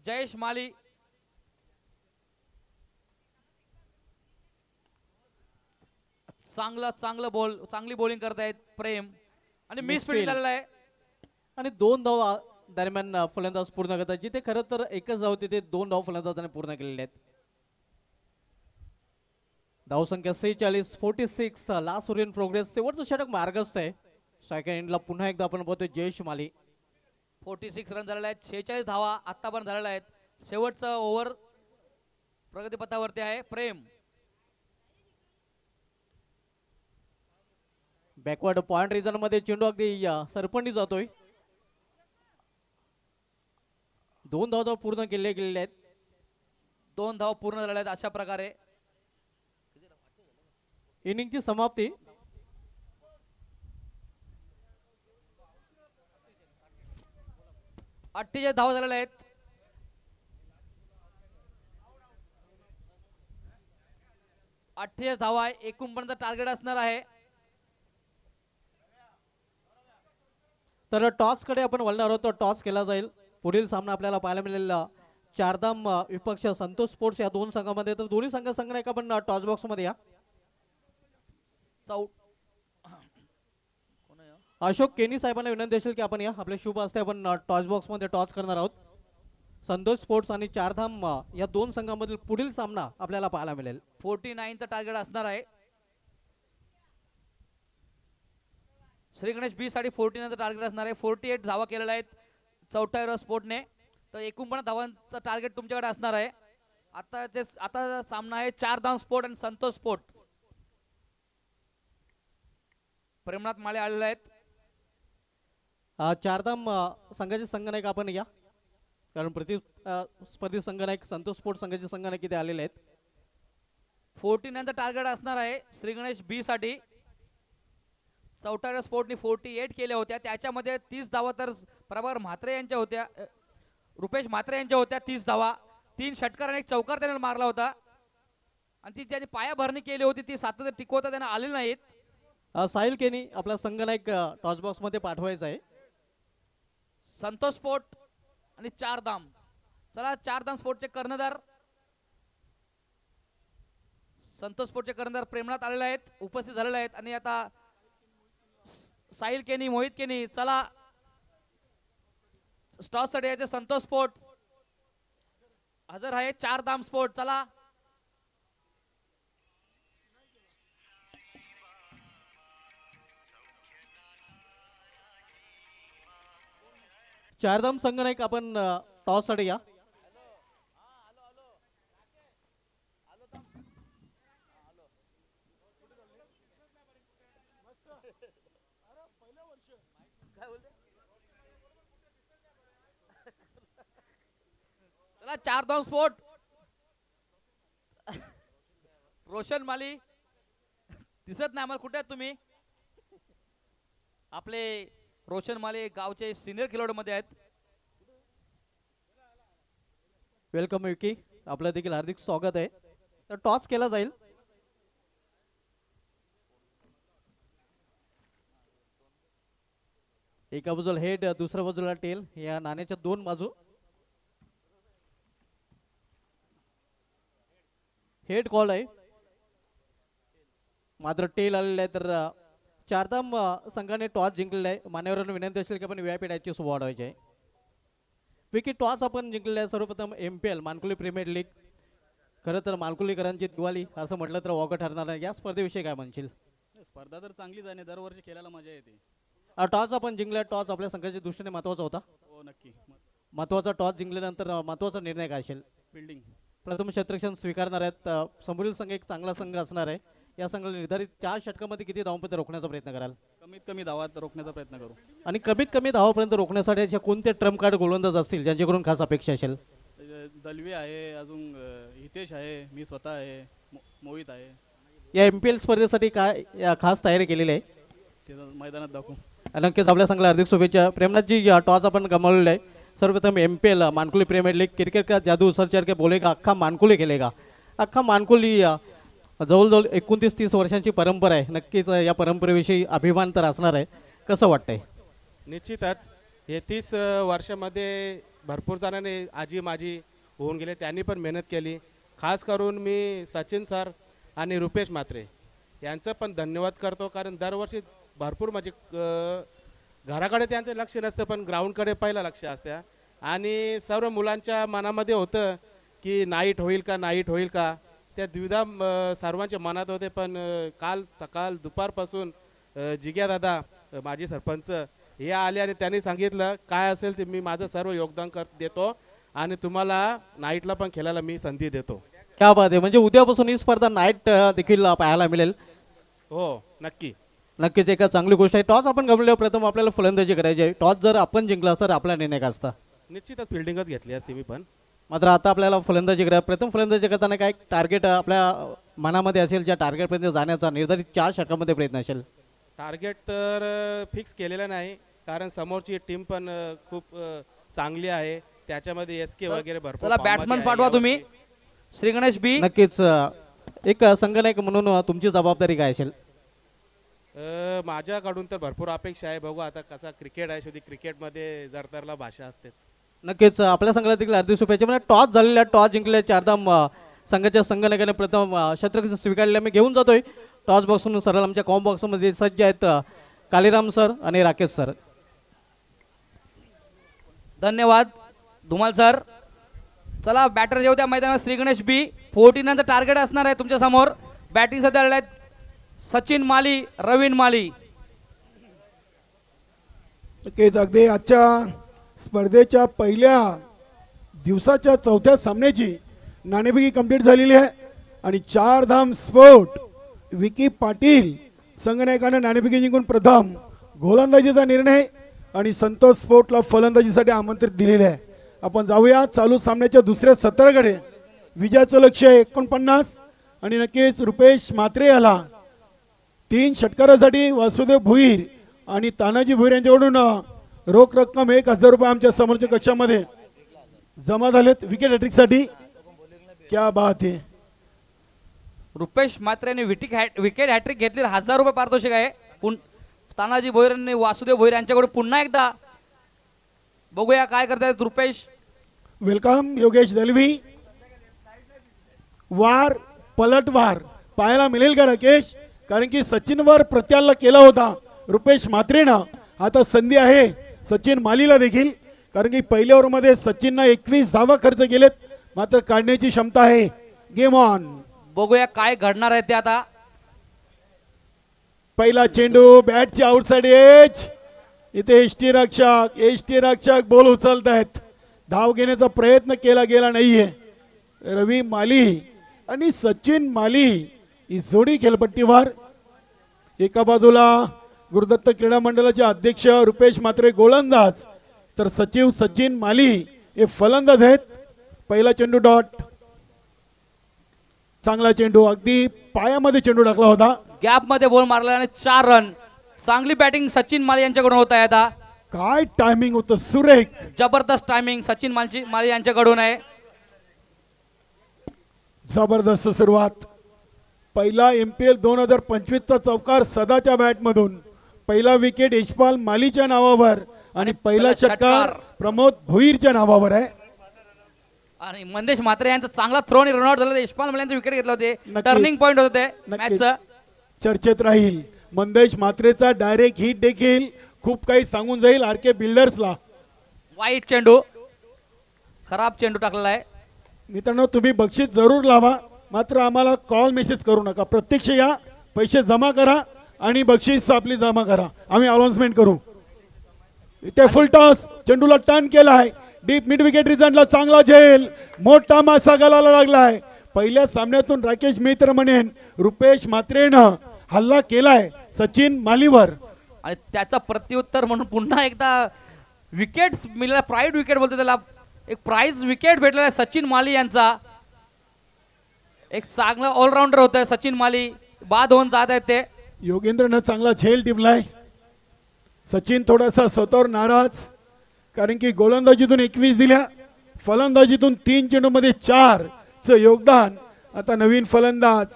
जयेश माली चांगली बॉलिंग करतायत. प्रेम आणि मिस फील्ड झालेला आहे. आणि 2 धाव दरम्यान फलंदाज पूर्ण करतात. जिथे खरं तर एकच धाव तिथे 2 धाव फलंदाजाने पूर्ण केलेले आहेत. धावसंख्या 46 46. Last over in progress. शेवटचं षटक मार्गस्थ आहे. सेकंड एंडला पुन्हा एकदा आपण बघतोय जयेश माली. 46 रन झालेले आहेत. 46 धावा आतापर्यंत झालेल्या आहेत. शेवटचं ओव्हर प्रगतीपथावरती आहे. प्रेम बॅकवर्ड पॉइंट रिजन मध्ये चेंडू अगदी सरपंडी जातोय. 2 धाव पूर्ण केले गेलेले आहेत. 2 धाव पूर्ण झालेल्या आहेत. अशा प्रकारे इनिंगची समाप्ती. अठ्ठेचाळीस धावा झालेल्या आहेत. धावा एकूण पर्यंत टार्गेट असणार आहे. तर टॉस कडे आपण वळणार आहोत. टॉस केला जाईल. पुढील सामना आपल्याला पाहायला मिळेल चारधाम विपक्ष संतोष स्पोर्ट्स या 2 संघामध्ये. तर दोन्ही संघाने आपण टॉस बॉक्स मध्ये या. अशोक केनी साहेबांना विनंती असेल की आपण या. आपले शुभ असते आपण टॉस बॉक्स मध्ये टॉस करणार आहोत. संतोष स्पोर्ट्स आणि चारधाम या 2 संघांमधील पुढील सामना आपल्याला पाहायला मिळेल. 49 चा टार्गेट असणार आहे. श्री गणेश बी साठी 49 चा टार्गेट असणार आहे. 48 धावा केलेल्या आहेत चौथ्या स्पोर्टने. तर एकूण पण धावांचा टार्गेट तुमच्याकडे असणार आहे. आता सामना आहे चारधाम स्पोर्ट आणि संतोष स्पोर्ट. प्रेमनाथ माळे आलेले आहेत. चारधाम संघाचे संघनायक आपण या कारण प्रतिस्पर्धी संघनायक संतोष स्पोर्ट्स संघाचे संघनायक इथे आलेले आहेत. 49 टार्गेट असणार आहे श्री गणेश बी साठी. चौटाळ्या स्पोर्टनी 48 केल्या होत्या, त्याच्यामध्ये 30 धावा तर प्रभाकर म्हात्रे यांच्या होत्या, रुपेश म्हात्रे यांच्या होत्या 30 धावा. 3 षटकार आणि 1 चौकार त्याने मारला होता आणि ती त्यांनी पायाभरणी केली होती, ती सातत्य टिकवता त्यांना आलेली नाहीत. साहिल केनी आपला संघनायक टॉस बॉक्स मध्ये पाठवायचा आहे. संतोष स्पोर्ट आणि 4 धाम. चला 4 धाम स्पोर्टचे कर्णधार संतोष स्पोर्टचे कर्णधार प्रेमनाथ आलेले आहेत, उपस्थित झालेले आहेत. आणि आता साहिल केनी, मोहित केनी, चला स्टॉस साठी याचे संतोष स्पोर्ट हजर आहे. 4 धाम स्पोर्ट चला. चारधाम संघनायक आपण टॉस साठी या. चला 4 धाम स्पोर्ट. रोशन माली दिसत नाही आम्हाला, कुठे आहेत तुम्ही? आपले रोशन माले गावचे सिनियर खेळाडू मध्ये आहेत. वेलकम विकी, आपलं देखील हार्दिक स्वागत आहे. तर टॉस केला जाईल. एका बाजूला हेड, दुसऱ्या बाजूला टेल, या नाण्याच्या 2 बाजू. हेड कॉल आहे, मात्र टेल आलेला आहे. तर चारधाम संघाने टॉस जिंकलेला आहे. मान्यवरांना विनंती असेल की आपण व्यापी डॅचची सुरुवात वाढवायची आहे. विकी टॉस आपण जिंकलेला आहे. सर्वप्रथम MPL मानकुली प्रीमियर लीग. खरं तर मानकुलीकरांची दिवाळी असं म्हटलं तर वावगं ठरणार नाही. या स्पर्धेविषयी काय म्हणशील? स्पर्धा तर चांगलीच आहे, दरवर्षी खेळायला मजा येते. टॉस आपण जिंकला, टॉस आपल्या संघाच्या दृष्टीने महत्त्वाचा होता. हो नक्की. महत्त्वाचा टॉस जिंकल्यानंतर महत्त्वाचा निर्णय काय असेल? फिल्डिंग. प्रथम क्षेत्ररक्षण स्वीकारणार आहेत. समोरील संघ एक चांगला संघ असणार आहे. या संघाला निर्धारित 4 षटकामध्ये किती धावांपर्यंत रोखण्याचा प्रयत्न कराल? कमीत कमी धावात रोखण्याचा प्रयत्न करू. आणि कमीत कमी धावापर्यंत रोखण्यासाठी असे कोणते ट्रम्प कार्ड गोलंदाज असतील ज्यांच्याकडून खास अपेक्षा असेल? दलवी आहे, अजून हितेश आहे, मी स्वतः आहे, मोहित आहे. या MPL स्पर्धेसाठी काय खास तयारी केलेली आहे? ते मैदानात दाखवू. नक्कीच आपल्या संघाला हार्दिक शुभेच्छा. प्रेमनाथजी, टॉस आपण गमावलेला आहे. सर्वप्रथम MPL मानकुली प्रीमियर लीग क्रिकेट का जादू सरचार के बोलेगा, अख्खा मानकुली खेळेगा. अख्खा मानकुली जवळजवळ 29-30 वर्षांची परंपरा आहे. नक्कीच या परंपरेविषयी अभिमान तर असणार आहे. कसं वाटतंय? निश्चितच हे 30 वर्षामध्ये भरपूर जणांनी आजी माझी होऊन गेले, त्यांनी पण मेहनत केली. खास करून मी सचिन सर आणि रुपेश म्हात्रे यांचं पण धन्यवाद करतो, कारण दरवर्षी भरपूर म्हणजे घराकडे त्यांचं लक्ष नसतं पण ग्राउंडकडे पहिलं लक्ष असतं. आणि सर्व मुलांच्या मनामध्ये होतं की नाईट होईल का, नाईट होईल का, त्या द्विधा सर्वांच्या मनात होते. पण काल सकाळ दुपारपासून जिग्या दादा माजी सरपंच हे आले आणि त्यांनी सांगितलं काय असेल ते मी माझं सर्व योगदान देतो आणि तुम्हाला नाईटला पण खेळायला मी संधी देतो. क्या बात आहे. म्हणजे उद्यापासून ही स्पर्धा नाईट देखील पाहायला मिळेल. हो नक्की. नक्कीच एक चांगली गोष्ट आहे. टॉस आपण गमल्यावर प्रथम आपल्याला फलंदाजी करायची आहे. टॉस जर आपण जिंकला तर आपला निर्णय काय असता? निश्चितच फिल्डिंगच घेतली असती मी पण. मात्र आता आपल्याला फलंदाजी करा. प्रथम फलंदाजी करताना काय टार्गेट आपल्या मनामध्ये असेल, ज्या टार्गेटपर्यंत जाण्याचा निर्धारित 4 षटकामध्ये प्रयत्न असेल? टार्गेट तर फिक्स केलेलं नाही, कारण समोरची टीम पण खूप चांगली आहे. त्याच्यामध्ये SK वगैरे भरपूर. चला बॅट्समन पाठवा तुम्ही श्री गणेश बी. नक्कीच एक संघनायक म्हणून तुमची जबाबदारी काय असेल? माझ्याकडून तर भरपूर अपेक्षा आहे. बघू आता कसा क्रिकेट आहे, शेवटी क्रिकेटमध्ये जरतरला भाषा असतेच. नक्कीच आपल्या संघाला देखील हार्दिक शुभेच्छा. म्हणजे टॉस झालेला, टॉस जिंकले. चारधाम संघाच्या संघनायकाने प्रथम क्षेत्ररक्षण स्वीकारले. मी घेऊन जातोय टॉस बॉक्समधून सरळ आमच्या कॉम बॉक्समध्ये सज्ज आहेत कालीराम सर आणि राकेश सर. धन्यवाद धुमाल सर. चला बॅटर येऊ द्या मैदानात. श्री गणेश बी 49 टार्गेट असणार आहे तुमच्या समोर. बॅटिंग सध्या आलेले आहेत सचिन माली, रवीन माली. नक्कीच अगदी आजच्या स्पर्धेच्या पहिल्या दिवसाच्या 4थ्या सामन्याची नाणेफेकी कंप्लीट झालेली आहे आणि 4 धाम स्पोर्ट विकी पाटील संघनायकाने नाणेफेकी जिंकून प्रथम गोलंदाजीचा निर्णय आणि संतोष स्पोर्टला फलंदाजीसाठी आमंत्रित दिलेले आहे. आपण जाऊया चालू सामन्याच्या दुसऱ्या सत्राकडे. विजयाचं लक्ष्य 49 आणि नक्कीच रुपेश म्हात्रे याला 3 षटकारासाठी वासुदेव भुईर आणि तानाजी भुईर यांच्याकडून रोख रक्कम 1000 रुपये आमच्या समोरच्या कक्षामध्ये जमा झालेत विकेट हॅट्रिकसाठी. क्या बात आहे. रुपेश म्हात्रे यांनी विकेट हॅट्रिक घेतली, 1000 रुपये पारितोषिक आहे. तानाजी भोईर आणि वासुदेव भोईर यांच्याकडून पुन्हा एकदा बघूया काय करतायत रुपेश. वेलकम योगेश दलवी. वार पलटवार पाहायला मिळेल का राकेश? कारण की सचिनवर प्रत्याल्ला केला होता रुपेश म्हात्रेनं. आता संधी आहे सचिन मालीला देखील, कारण की पहिल्या ओव्हरमध्ये सचिननं 21 धावा खर्च केलेत, मात्र काढण्याची क्षमता आहे. Game on. बघूया काय घडणार आहे ते आता. पहिला चेंडू बॅटची आउटसाइड एज. इथे एसटी रक्षक बॉल उचलत आहेत. धाव घेण्याचा प्रयत्न केला गेला नाहीये. रवी माली आणि सचिन माली ही जोडी खेळपट्टीवर. एका बाजूला गुरुदत्त क्रीडा मंडळाचे अध्यक्ष रुपेश म्हात्रे गोलंदाज, तर सचिव सचिन माली हे फलंदाज आहेत. पहिला चेंडू डॉट. चांगला चेंडू, अगदी पायामध्ये चेंडू टाकला होता. गॅप मध्ये बॉल मारला आणि 4 रन. चांगली बॅटिंग सचिन माली यांच्याकडून होत आहे आता. काय टायमिंग होतं सुरेख. जबरदस्त टायमिंग सचिन माली यांच्याकडून आहे. जबरदस्त सुरुवात. पहिला MPL 2025 चा चौकार सदाच्या बॅटमधून. पहिला विकेट यशपाल मालीच्या नावावर आणि पहिला षटकार प्रमोद भोईरच्या नावावर आहे. आणि मंदेश म्हात्रे यांचा चांगला थ्रो आणि रनआउट झाला. यशपाल माली यांचे विकेट घेतले होते. नक्कीच. टर्निंग पॉइंट होते नक्कीच. मॅचचं. चर्चेत राहील. मंदेश म्हात्रेचा डायरेक्ट हिट देखील खूप काही सांगून जाईल RK बिल्डर्सला. वाईट चेंडू, खराब चेंडू टाकलेला आहे. मित्रांनो तुम्ही बक्षीस जरूर लावा, मात्र आम्हाला कॉल मेसेज करू नका. प्रत्यक्ष या, पैसे जमा करा आणि बक्षीस आपली जमा करा. आम्ही अनाउन्समेंट करू. इथे फुल टॉस. चेंडूला टर्न केलाय. डीप मिड विकेट रिझल्टला चांगला झेल. मोठा मासा गालाला लागलाय. पहिल्या सामन्यातून राकेश मित्र म्हणेन रुपेश म्हात्रेनं हल्ला केलाय सचिन मालीवर, आणि त्याचा प्रत्युत्तर म्हणून पुन्हा एकदा विकेट मिळाला. प्राईड विकेट बोलते त्याला. एक प्राइज विकेट भेटलेला आहे सचिन माली यांचा. एक चांगला ऑलराऊंडर होत आहे सचिन माली. बाद होऊन जात आहेत ते. योगेंद्रनं चांगला झेल टिपलाय. सचिन थोडासा स्वतःवर नाराज, कारण की गोलंदाजीतून 21 दिल्या, फलंदाजीतून 3 चेंडूमध्ये 4 चं योगदान. आता नवीन फलंदाज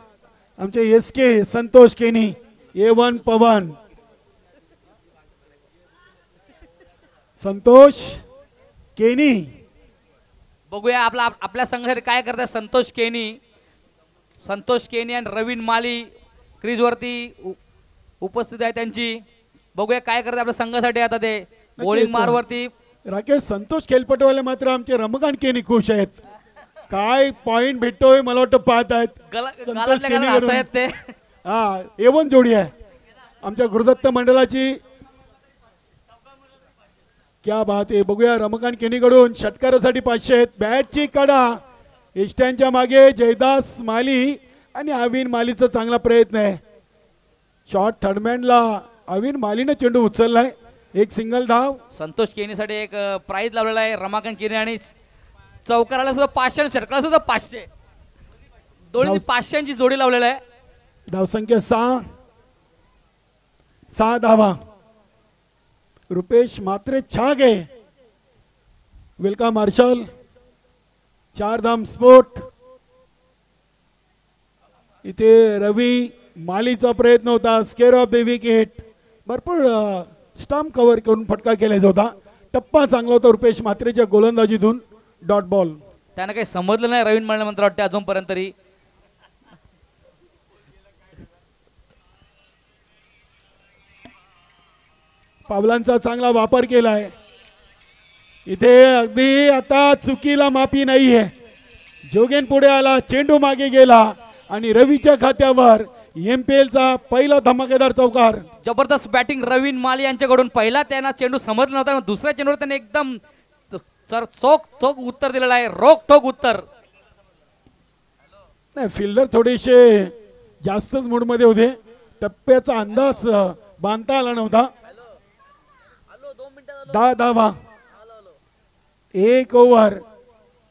आमचे SK संतोष केनी, A1 पवन. संतोष केनी. बघूया आपल्या संघासाठी काय करतात संतोष केनी आणि रवीन माली क्रीजवरती उपस्थित आहे त्यांची. बघूया काय करतात आपल्या संघासाठी आता ते बॉलिंग मारवरती. राकेश संतोष खेळपटवाले मात्र आमचे रमकांत केनी खुश आहेत. काय पॉइंट भेटतोय मला वाटतं पाहत आहेत. गालातल्या गालात हसत ते. हा A1 जोडी आहे आमच्या गुरुदत्त मंडळाची. क्या बात आहे. बघूया रमकांत केनीकडून षटकारासाठी 500 आहेत. बॅटची कडा. इष्टांच्या मागे जयदास माली आणि अविन मालीचा चांगला प्रयत्न आहे. शॉर्ट थर्डमॅनला अविन मालीने चेंडू उचललाय. एक सिंगल धाव. संतोष केनीसाठी एक प्राइज लावलेला आहे रमाकांत केनी. आणि चौकाराला सुद्धा 500 आणि षटकाला सुद्धा 500. दोन्ही 500ची जोडी लावलेला आहे. धावसंख्या 6 धावा. रुपेश म्हात्रे छागे. Welcome Marshall. 4 धाम स्पोर्ट. इथे रवी मालीचा प्रयत्न होता. Square of the wicket. भरपूर स्टंप कव्हर करून फटका केला होता. टप्पा चांगला होता रुपेश म्हात्रेच्या गोलंदाजीतून. Dot ball. त्यांना काही समजलं नाही रवीन माली मंत्र वाटते अजूनपर्यंत तरी. पावलांचा चांगला वापर केलाय. इथे अगदी आता चुकीला माफी नाहीये. जोगेन पुढे आला. चेंडू मागे गेला आणि रवीच्या खात्यावर MPL चा पहिला धमाकेदार चौकार. जबरदस्त बॅटिंग रवीन माली यांच्याकडून. पहिला त्यांना चेंडू समजला नव्हता, दुसऱ्या चेंडूवर त्यांनी एकदम चोख उत्तर दिलेलं आहे. रोख ठोक उत्तर. नाही फिल्डर थोडेसे जास्तच मूड मध्ये होते. टप्प्याचा अंदाज बांधता आला नव्हता. 10 धावा. 1 ओव्हर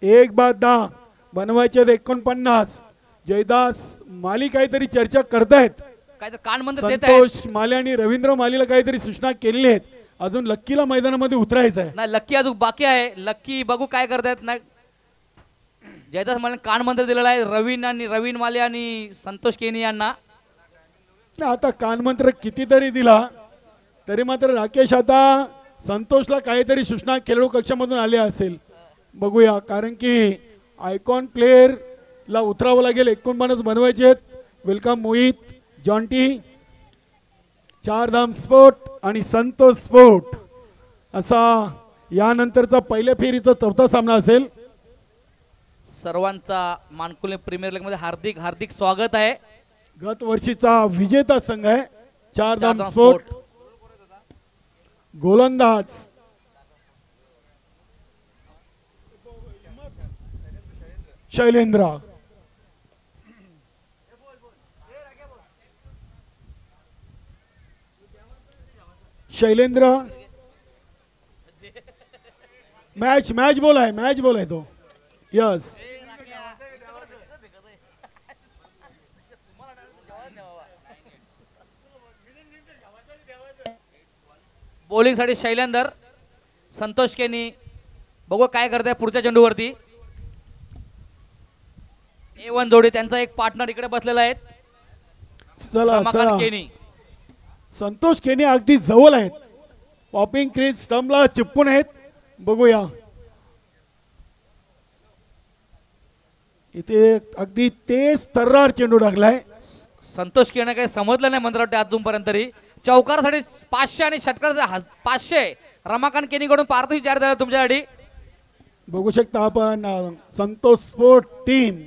1 बाद 10 बनवायचे 49. जयदास माली काहीतरी चर्चा करतायत. काय तर कान मंत्र देत आहेत. संतोष माले आणि रवींद्र मालीला काहीतरी सूचना केलेली आहेत. अजून लक्कीला मैदानामध्ये उतरायचं आहे. नाही लक्की अजून बाकी आहे. लक्की बघू काय करतायत. नाही जयदास मला कान मंत्र दिलेला आहे रवीन माले आणि संतोष केनी यांना. नाही, आता कानमंत्र कितीतरी दिला तरी मात्र राकेश आता संतोषला काहीतरी सूचना खेळाडू कक्षामधून आले असेल. बघूया, कारण की आयकॉन प्लेअरला उतरावं लागेल. 49 बनवायचे आहेत. Welcome Mohit, Jonty, Chardham sport आणि संतोष स्पोर्ट असा यानंतरचा पहिल्या फेरीचा चौथा सामना असेल. सर्वांचा मानकुले प्रीमियर लीग मध्ये हार्दिक हार्दिक स्वागत आहे. गत वर्षीचा विजेता संघ आहे चारधाम चारधाम स्पोर्ट. गोलंदाज शैलेंद्र, मॅच बोल आहे तो. यस, बॉलिंग साठी शैलेंदर, संतोष केनी बघू काय करताय पुढच्या चेंडूवरती. A1 जोडी त्यांचा एक पार्टनर इकडे बसलेला आहे. चला रमाकांत चला, केनी. संतोष केनी अगदी जवळ आहेत. पॉपिंग क्रीज स्टंपला चिपकून आहेत. बघूया, इथे अगदी तेज तर्रार चेंडू टाकलाय. संतोष केनी काही समजलं नाही मंत्र वाटते अजूनपर्यंत तरी. चौकारासाठी 500 आणि षटकार 500 रमाकांत केनीकडून पारितोषिक जाहीर झालं तुमच्यासाठी. बघू शकता आपण संतोष स्पोर्ट टीम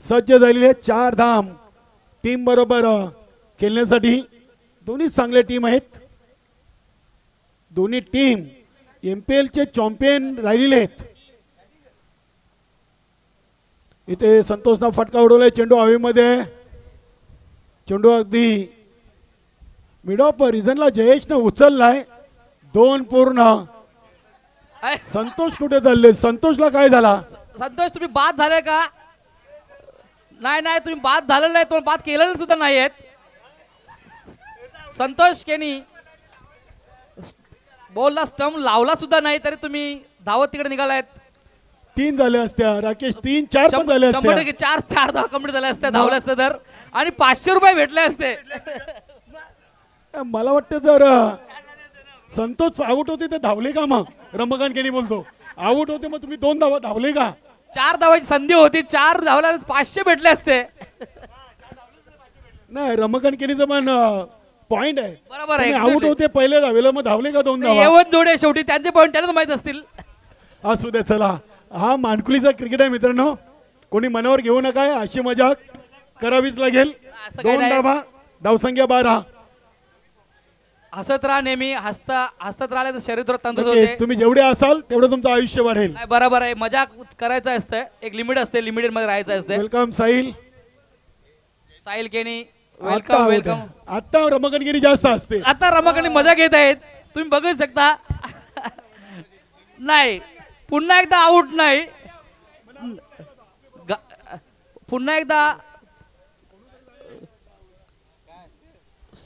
सज्ज झालेली आहे चारधाम टीम बरोबर खेळण्यासाठी. दोन्ही चांगले टीम आहेत. दोन्ही टीम MPL चे चॅम्पियन राहिलेले आहेत. इथे संतोषना फटका उडवलाय. चेंडू हवेमध्ये. चेंडू अगदी मिड ऑफ रिझनला जयेशनं उचललाय. 2 पूर्ण. अय, संतोष कुठे चालले? संतोषला काय झाला? संतोष तुम्ही बाद झाले का? नाही तुम्ही बाद झालेलं नाही. तुम्ही बाद केलेलं सुद्धा नाही आहेत. संतोष केनी बॉलला स्टंप लावला सुद्धा नाही तरी तुम्ही धावत तिकडे निघालायत. 3 झाले असत्या राकेश. 3-4 पण झाले 100% असत्या. 4 धावा कंप्लीट झाल्या असत्या धावले असते तर. आणि 500 रुपये भेटले असते. मला वाटतं जर संतोष आउट होते ते धावले का? मग रमाकांत केनी बोलतो आउट होते मग तुम्ही 2 धावा धावले का? 4 धावाची संधी होती. 4 धावल्या 500 भेटले असते. नाही, रमाकांत केनीचं पण पॉइंट आहे. बरोबर आहे. आउट होते पहिले धावेला मग धावले का 2 धावा? A1 जोडे शेवटी त्यांचे पॉईंट त्यांना माहित असतील. असू दे. चला, हा मानकुलीचा क्रिकेट आहे मित्रांनो. कोणी मनावर घेऊ नका. अशी मजाक करावीच लागेल. असं काही 2 नाही. धावा, धावसंख्या 12. हसत राहा नेहमी. हसत राहिले तर शरीर थोडं तंदुरुस्त नक्की, होते. तुम्ही जेवढे असाल तेवढं तुमचं आयुष्य वाढेल. नाही बरोबर आहे. मजाक करायचं असतं. एक लिमिट असते. लिमिटेड मध्ये राहायचं असते. वेलकम साहिल. साहिल केनी आता वेलकम out वेलकम. आहे. आता रमाकांत केनी जास्त असते. आता रमाकांनी मजा घेत आहेत. तुम्ही बघू शकता. नाही पुन्हा एकदा आउट नाही. पुन्हा एकदा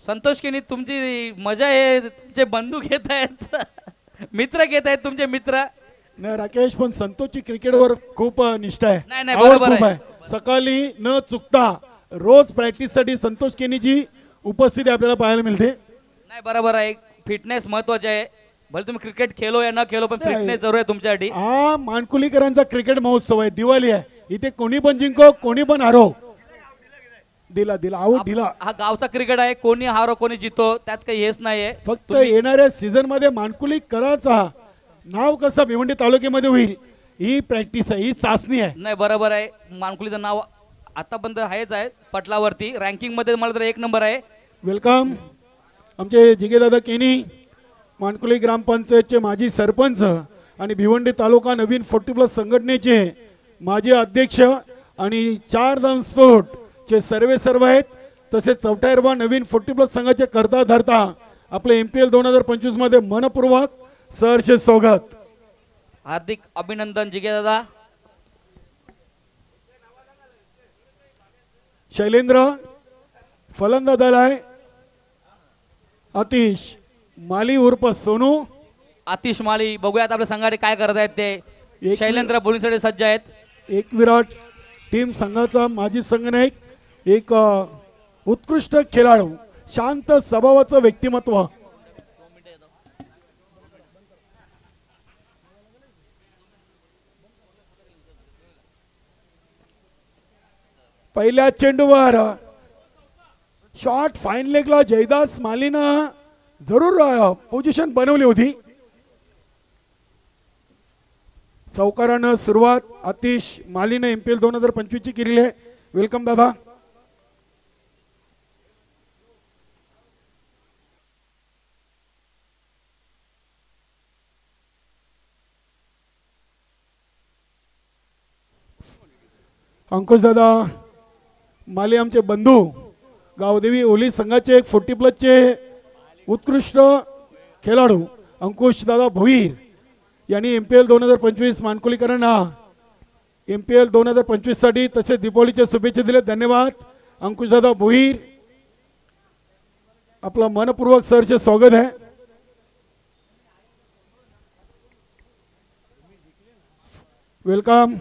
संतोष केनी तुमची मजा आहे. तुमचे बंधू घेत आहेत. मित्र घेत आहेत तुमचे मित्र. नाही राकेश, पण संतोषची क्रिकेटवर खूप निष्ठा आहे. नाही, आवड बरोबर खूप आहे. आहे. सकाळी न चुकता रोज प्रॅक्टिस साठी संतोष केनीची उपस्थिती आपल्याला पाहायला मिळते. नाही बरोबर आहे. फिटनेस महत्वाचे आहे. भले तुम्ही क्रिकेट खेळो या न खेळो पण नाही. फिटनेस जरूर आहे तुमच्यासाठी. हा मानकुलीकरांचा क्रिकेट महोत्सव आहे. दिवाळी आहे. इथे कोणी पण जिंको कोणी पण हारो. दिला आऊट दिला. हा गावचा क्रिकेट आहे. कोणी हारो कोणी जितो त्यात काही हेच नाहीये. फक्त येणाऱ्या सीझन मध्ये मानकुलीकरांचा नाव कसं भिवंडी तालुक्यामध्ये होईल ही प्रॅक्टिस आहे. ही चाचणी आहे. नाही बरोबर आहे. मानकुलीचं नाव आतापर्यंत आहेच आहे पटलावरती. रँकिंग मध्ये मला तर 1 नंबर आहे. वेलकम आमचे जिगेदादा केनी, मानकुली ग्रामपंचायतचे माजी सरपंच आणि भिवंडी तालुका नवीन 40+ संघटनेचे माजी अध्यक्ष आणि चारधाम स्पोर्ट चे सर्व आहेत. तसेच चौथ्या नवीन 40+ संघाचे करता धरता आपले MPL 2025 मध्ये मनपूर्वक सहर्ष स्वागत. हार्दिक अभिनंदन जिगे दादा. शैलेंद्र फलंदाज आलाय. आतिश माली उर्फ सोनू. आतिश माली बघूयात आपल्या संघाने काय करत आहेत ते. एक शैलेंद्र बोलिंगसाठी सज्ज आहेत. एक विराट टीम संघाचा माजी संघनायक, एक उत्कृष्ट खेळाडू, शांत स्वभावाचं व्यक्तिमत्व. पहिल्या चेंडूवर शॉट फाईन लेगला जयदास मालीनं जरूर पोझिशन बनवली होती. चौकारानं सुरुवात आतिश मालीनं MPL 2025 ची केलेली आहे. वेलकम दादा. अंकुश दादा माली आमचे बंधू, गावदेवी ओली संघाचे एक 40+ चे उत्कृष्ट खेळाडू अंकुश दादा भोईर यांनी MPL 2025 मानकुलीकरांना MPL 2025 साठी तसेच दीपावलीच्या शुभेच्छा दिल्या. धन्यवाद अंकुश दादा भोईर. आपला मनपूर्वक सरचे स्वागत आहे. वेलकम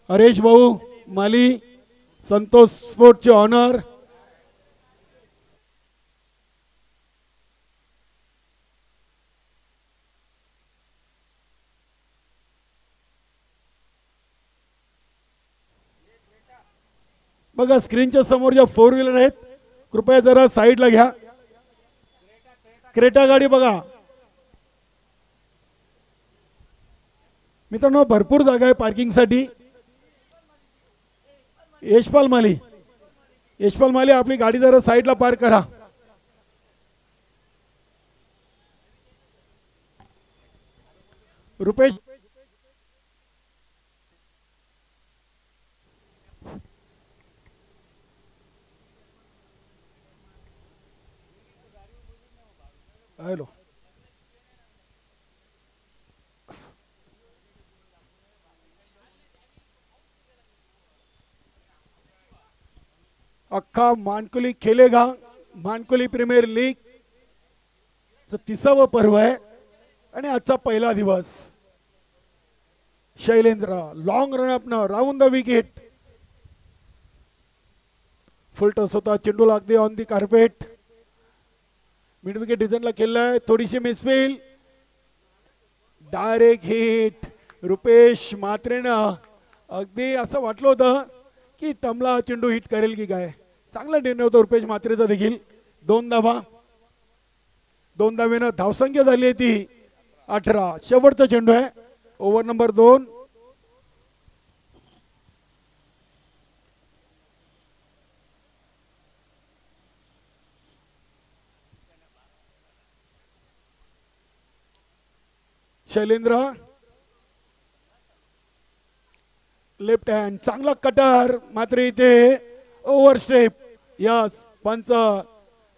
हरेश भाऊ माली, संतोष स्पोर्टचे ऑनर. बघा स्क्रीनच्या समोर ज्या 4 व्हीलर आहेत कृपया जरा साईडला घ्या. क्रेटा गाडी बघा मित्रांनो, भरपूर जागा आहे पार्किंगसाठी. यशपाल माली आपली गाडी जरा साईडला पार्क करा. रुपेश हॅलो अख्खा मानकुली खेलेगा मानकुली प्रीमियर लीग 30वा पर्व आहे आणि आजचा पहिला दिवस. शैलेंद्र लॉंग रन अप न round the wicket. Full toss होता, चेंडू लागते on the carpet. Mid wicket डिझाईनला खेळलाय, थोडीशी मिसफील, डायरेक्ट हिट. रुपेश मात्रेनं अगदी असं वाटलं होतं की टमला चेंडू हिट करेल की काय. चांगला निर्णय होता रुपेश मात्रेचा देखील. 2 धावा, 2 धावेनं धावसंख्या झाली आहे ती 18. शेवटचा चेंडू आहे over number 2. Shailendra left hand चांगला कटर, मात्र इथे ओव्हर स्टेप. यस पंच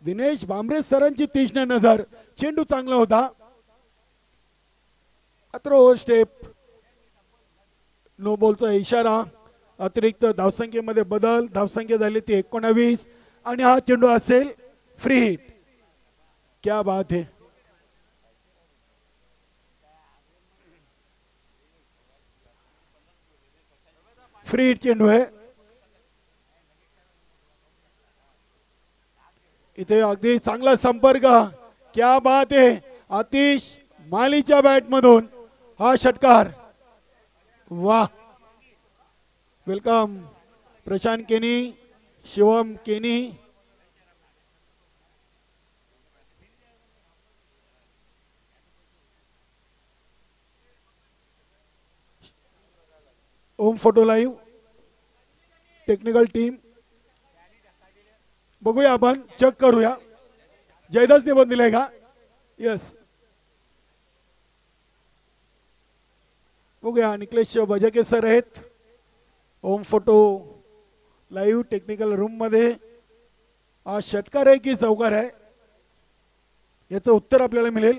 दिनेश भांबरे सरांची तीक्ष्ण नजर. चेंडू चांगला होता मात्र ओव्हर स्टेप. नो बॉलचा इशारा. अतिरिक्त धावसंख्येमध्ये बदल. धावसंख्या झाली ती 19 आणि हा चेंडू असेल फ्री हिट. क्या बात है. फ्री हिट चेंडू आहे. इथे अगदी चांगला संपर्क. क्या बात आहे. आतिश मालीच्या बॅट मधून हा षटकार. वाह. वेलकम प्रशांत केनी, शिवम केनी. ओम फोटो लाईव्ह टेक्निकल टीम. बघूया आपण, चेक करूया. जयदासने पण दिलाय का? यस. बघूया निकलेश बजाके सर आहेत ओम फोटो लाईव्ह टेक्निकल रूम मध्ये. हा षटकार आहे की चौकार आहे याचं उत्तर आपल्याला मिळेल.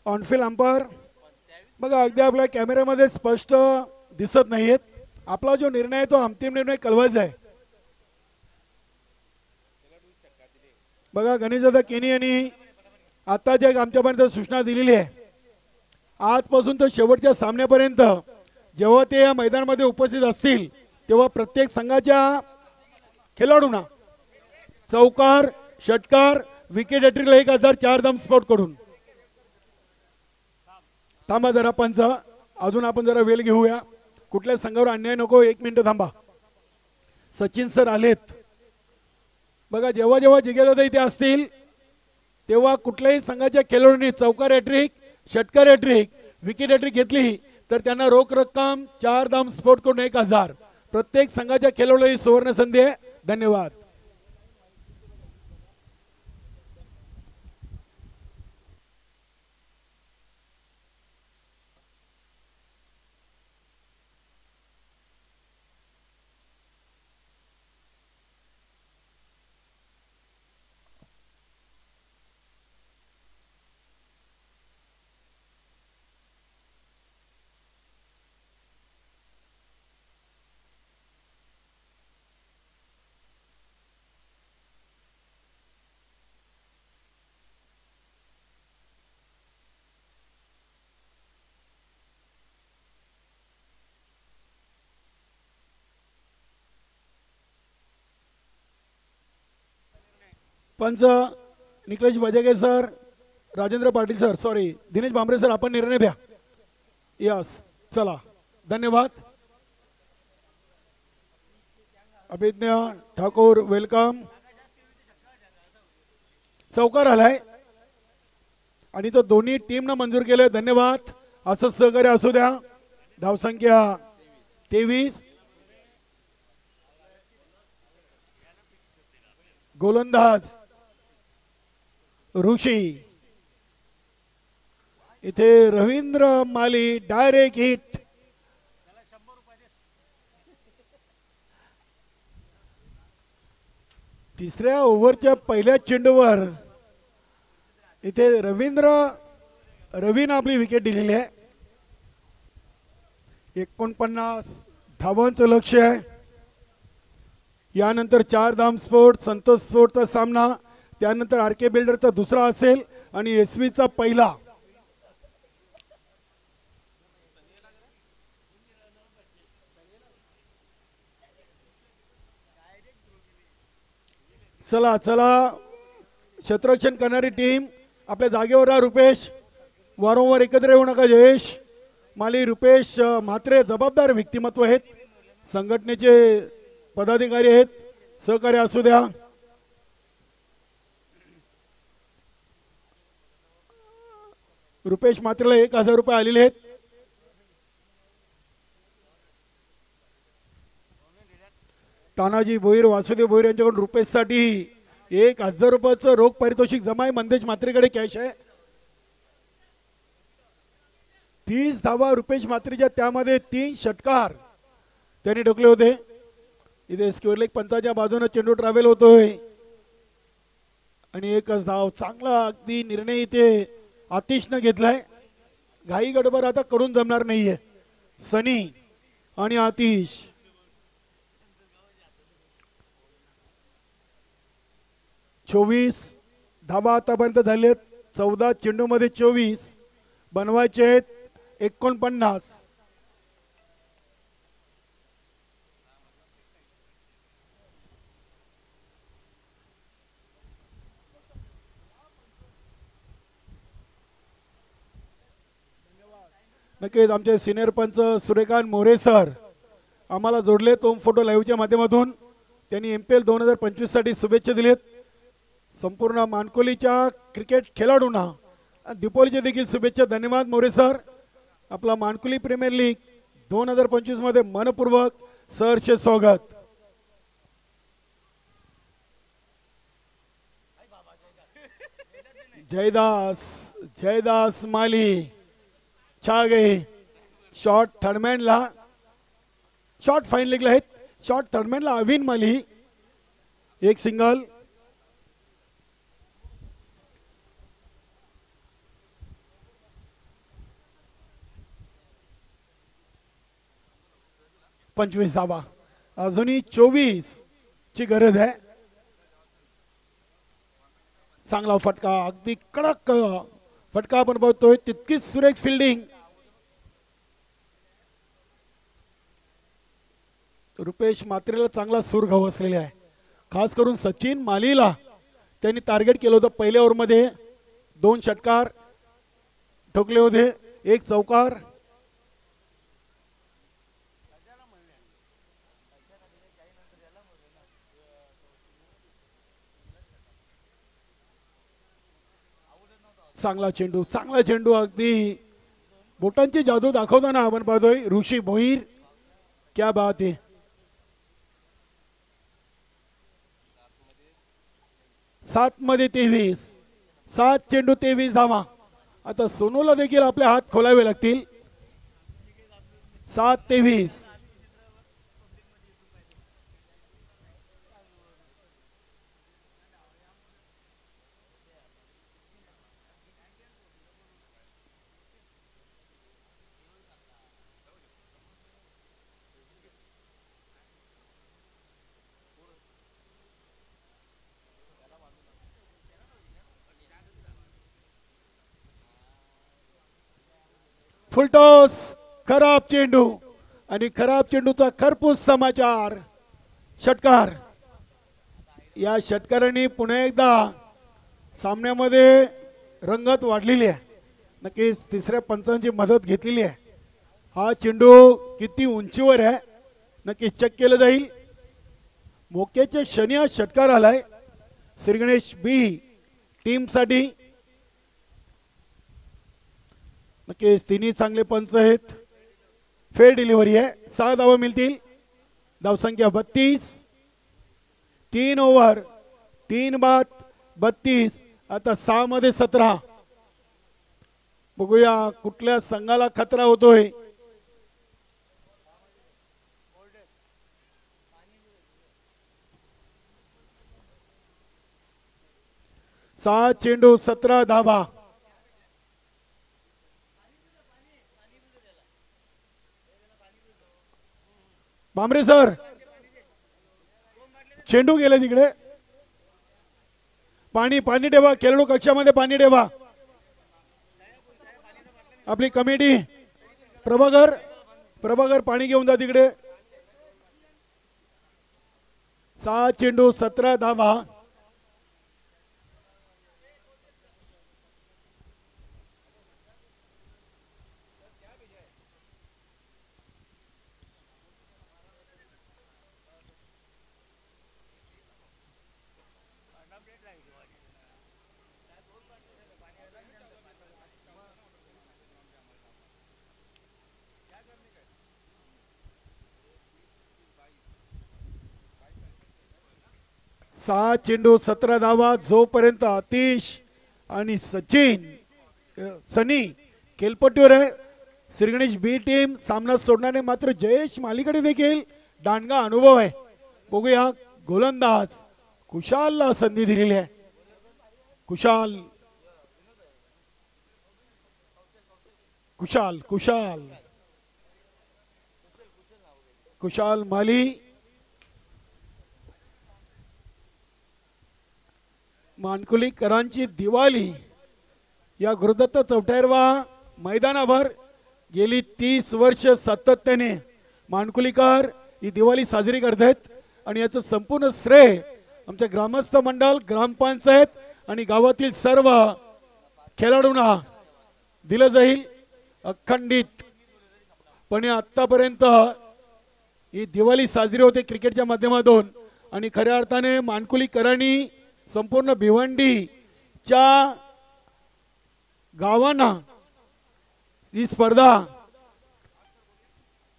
ऑनफिल अंपायर बघा अगदी आपल्या कॅमेऱ्यामध्ये स्पष्ट दिसत नाहीयेत. आपला जो निर्णय आहे तो अंतिम निर्णय कळवायचा आहे. बघा गणेशदादा केनी यांनी आता जे आमच्यापर्यंत सूचना दिलेली आहे, आजपासून तर शेवटच्या सामन्यापर्यंत जेव्हा ते या मैदानामध्ये उपस्थित असतील तेव्हा प्रत्येक संघाच्या खेळाडूंना चौकार, षटकार, विकेट हॅट्रिकला 1000 चार धाम स्पॉट कडून. थांबा जरा पंच, अजून आपण जरा वेळ घेऊया. कुठल्या संघावर अन्याय नको. 1 मिनिट थांबा. सचिन सर आलेत. बघा जेव्हा जेव्हा जिगेदादा इथे असतील तेव्हा कुठल्याही संघाच्या खेळाडूंनी चौकार हॅट्रिक, षटकार हॅट्रिक, विकेट हॅट्रिक घेतली तर त्यांना रोख रक्कम 4 धाम स्पोर्ट कडून 1000. प्रत्येक संघाच्या खेळाडूला ही सुवर्ण संधी आहे. धन्यवाद. पंच Niklesh Bajage sir, Rajendra Patil sir, sorry Dinesh Bhambare sir, आपण निर्णय द्या. यस चला धन्यवाद. अभिज्ञा ठाकूर वेलकम. चौकार आलाय आणि तो दोन्ही टीमनं मंजूर केले. धन्यवाद. असं सहकार्य असू द्या. धावसंख्या 23. गोलंदाज ऋषी. इथे रवींद्र माली डायरेक्ट हिट. तिसऱ्या ओव्हरच्या पहिल्या चेंडूवर इथे रवीनं आपली विकेट दिलेली आहे. 49 धावांचं लक्ष्य आहे. यानंतर 4 धाम स्फोट, संतोष स्फोटचा सामना, त्यानंतर आर के बिल्डरचा दुसरा असेल आणि एसवीचा पहिला. चला चला क्षेत्ररक्षण करणारी टीम आपल्या जागेवर राहा. रुपेश वारंवार एकत्र येऊ नका. जयेश माली, रुपेश म्हात्रे जबाबदार व्यक्तिमत्व आहेत, संघटनेचे पदाधिकारी आहेत. सहकार्य असू द्या. रुपेश म्हात्रेला 1000 रुपये आलेले आहेत. तानाजी भोईर, वासुदेव भोईर यांच्याकडून रुपेशसाठी 1000 रुपयाचं रोख पारितोषिक जमा आहे. मंदेश म्हात्रेकडे कॅश आहे. 30 धावा रुपेश म्हात्रेच्या, त्यामध्ये 3 षटकार त्यांनी ठोकले होते. इथे स्क्वेअर लेग पंचाच्या बाजूने चेंडू ट्रॅव्हल होतोय आणि एकच धाव. चांगला अगदी निर्णय इथे आतिशनं घेतलाय. घाई गडबड आता करून जमणार नाहीये. सनी आणि आतिश. चोवीस धावा आतापर्यंत झालेत. 14 चेंडूमध्ये 24 बनवायचे आहेत. 49. नक्कीच आमचे सिनियर पंच सूर्यकांत मोरे सर आम्हाला जोडले तो फोटो लाईव्हच्या माध्यमातून. त्यांनी MPL 2025 साठी शुभेच्छा दिलेत. संपूर्ण मानकोलीच्या क्रिकेट खेळाडूंना दीपोलीचे देखील शुभेच्छा. धन्यवाद मोरे सर. आपला मानकोली प्रीमियर लीग 2025 मध्ये मनपूर्वक सहर्ष स्वागत. जयदास माली छा गए. शॉर्ट थर्डमॅनला शॉर्ट फाईन लेगला आहेत. शॉर्ट थर्डमॅनला अविन माली एक सिंगल. पंचवीस धावा अजूनही 24 ची गरज आहे. चांगला फटका अगदी कडक फटका आपण बघतोय. तितकीच सुरेख फिल्डिंग. रुपेश मात्रेला चांगला सूर घावसलेला आहे. खास करून सचिन मालीला त्यांनी टार्गेट केलं होतं. पहिल्या ओव्हरमध्ये 2 षटकार ठोकले होते, 1 चौकार. चांगला चेंडू अगदी बोटांची जादू दाखवताना आपण पाहतोय ऋषी भोईर. क्या बात आहे. 7 मध्ये 23. 7 चेंडू 23 धावा. आता सोनूला देखील आपले हात खोलावे लागतील. 7-23. फुलटॉस खराब चेंडू आणि खराब चेंडूचा खरपूस समाचार. षटकार. या षटकारांनी पुन्हा एकदा सामन्यामध्ये रंगत वाढलेली आहे. नक्कीच तिसऱ्या पंचांची मदत घेतलेली आहे. हा चेंडू किती उंचीवर आहे नक्कीच चेक केलं जाईल. मोक्याच्या क्षणी हा षटकार आलाय श्रीगणेश बी टीमसाठी. नक्कीच तिन्ही चांगले पंच आहेत. फेअर डिलिव्हरी आहे. 6 धावा मिळतील. धावसंख्या 32. 3 ओव्हर 3 बाद 32. आता 6 मध्ये 17. बघूया कुठल्या संघाला खतरा होतोय. सहा चेंडू 17 धावा. बांबरे सर चेंडू गेले तिकडे. पाणी ठेवा. खेळाडू कक्षामध्ये पाणी ठेवा. आपली कमिटी प्रभाकर पाणी घेऊन जा तिकडे. 6 चेंडू 17 धावा. सहा चेंडू 17 धावा. जोपर्यंत आतिश आणि सनी खेळपट्टीवर आहे. श्रीगणेश बी टीम सामना सोडणारे मात्र जयेश मालीकडे देखील दांडगा अनुभव आहे. बघूया गोलंदाज कुशालला संधी दिलेली आहे. कुशाल माली. मानकुलीकरांची दिवाळी या गुरुदत्त चौथ्यावा मैदानावर गेली 30 वर्ष सातत्याने मानकुलीकर ही दिवाळी साजरी करतात. आणि याचं संपूर्ण श्रेय आमच्या ग्रामस्थ मंडळ, ग्रामपंचायत आणि गावातील सर्व खेळाडूंना दिलं जाईल. अखंडित पण हे आत्तापर्यंत ही दिवाळी साजरी होते क्रिकेटच्या माध्यमातून आणि खऱ्या अर्थाने मानकुलीकरांनी संपूर्ण भिवंडीच्या गावांना ही स्पर्धा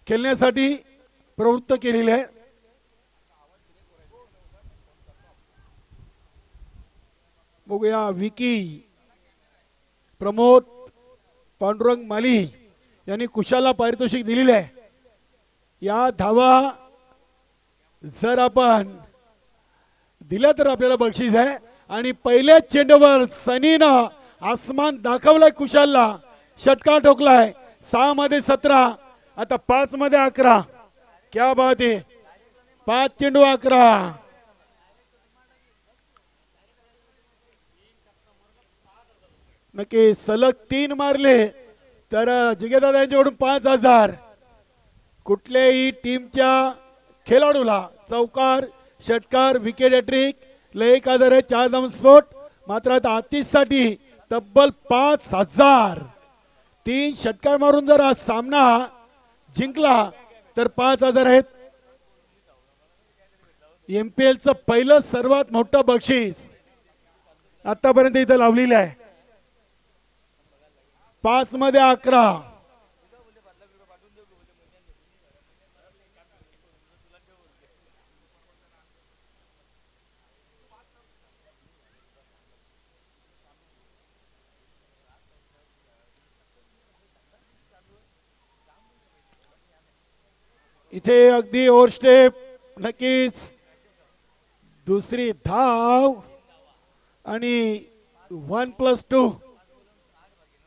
खेळण्यासाठी प्रवृत्त केलेली आहे. बघूया विकी प्रमोद पांडुरंग माली यांनी कुशाला पारितोषिक दिलेले आहे. या धावा जर आपण दिल्या तर आपल्याला बक्षीस आहे. आणि पहिल्याच चेंडूवर सनीनं आसमान दाखवलाय कुशालला, षटकार ठोकलाय. 6 मध्ये 17, आता 5 मध्ये 11. क्या बात आहे, 5 चेंडू 11. नक्की सलग 3 मारले तर जिगेदादा यांच्याकडून 5000. कुठल्याही टीमच्या खेळाडूला चौकार, षटकार, विकेट हॅट्रिक, लय 1000 आहे, 4 धाव स्फोट. मात्र आता आतिशसाठी तब्बल 5000. 3 षटकार मारून जर हा सामना जिंकला तर 5000 आहेत. MPL चं पहिलं सर्वात मोठं बक्षीस आतापर्यंत इथं लावलेलं आहे. 5 मध्ये 11. इथे अगदी ओव्हर स्टेप, नक्कीच दुसरी धाव आणि 1+2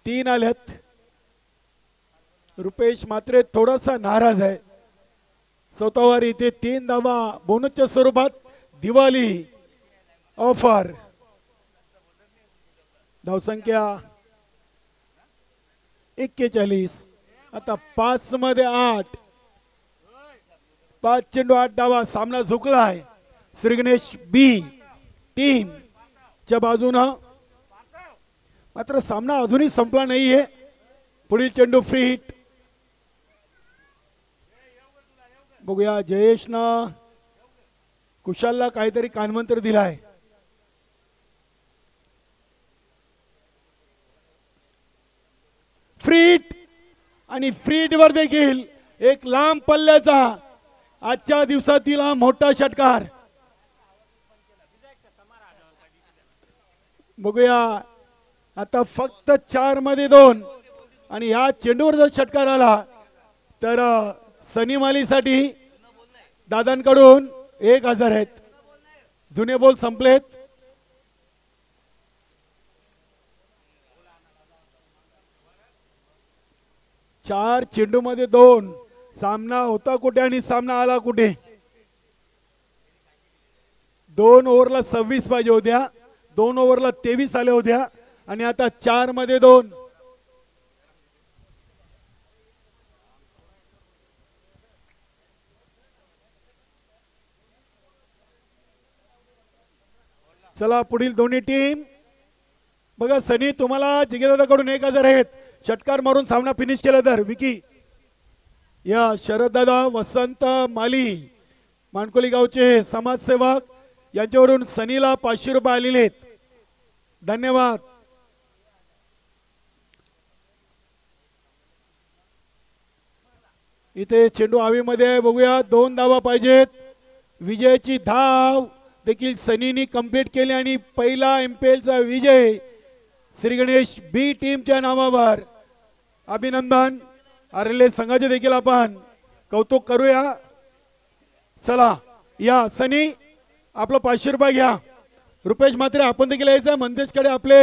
3 आल्यात. रुपेश मात्रे थोडासा नाराज आहे. स्वतःवर इथे 3 धावा बोनसच्या स्वरूपात दिवाळी ऑफर. धावसंख्या 41. आता 5 मध्ये 8. 5 चेंडू 8 धावा. सामना झुकलाय श्री गणेश बी टीमच्या बाजूनं. मात्र सामना अजूनही संपला नाहीये. पुढील चेंडू फ्री हिट. बघूया जयेशनं कुशालला काहीतरी कानमंत्र दिलाय. फ्री हिट आणि फ्री हिट वर देखील एक लांब पल्ल्याचा आजच्या दिवसातील हा मोठा षटकार. बघूया आता फक्त 4 मध्ये 2 आणि या चेंडूवर जर षटकार आला तर सनी मालीसाठी दादांकडून 1000 आहेत. जुने बॉल संपलेत. चार चेंडू मध्ये 2. सामना होता कुठे आणि सामना आला कुठे. 2 ओव्हरला 26 पाहिजे होत्या, 2 ओव्हरला 23 आल्या होत्या आणि आता 4 मध्ये 2. चला पुढील दोन्ही टीम. बघा सनी तुम्हाला जिगेदादाकडून 1000 आहेत. षटकार मारून सामना फिनिश केला तर विकी या शरददादा वसंत माली मानकोली गावचे समाजसेवक यांच्याकडून सनीला 500 रुपये आलेले आहेत. धन्यवाद. इथे चेंडू हवेमध्ये बघूया. 2 धावा पाहिजेत. विजयाची धाव देखील सनीनी कंप्लीट केली आणि पहिला MPL चा विजय श्री गणेश बी टीमच्या नावावर. अभिनंदन. आरएलए संघाचे देखील आपण कौतुक करूया. चला या सनी आपलं 500 रुपये घ्या. रुपेश मात्रे आपण देखील यायचं. मंदेशकडे आपले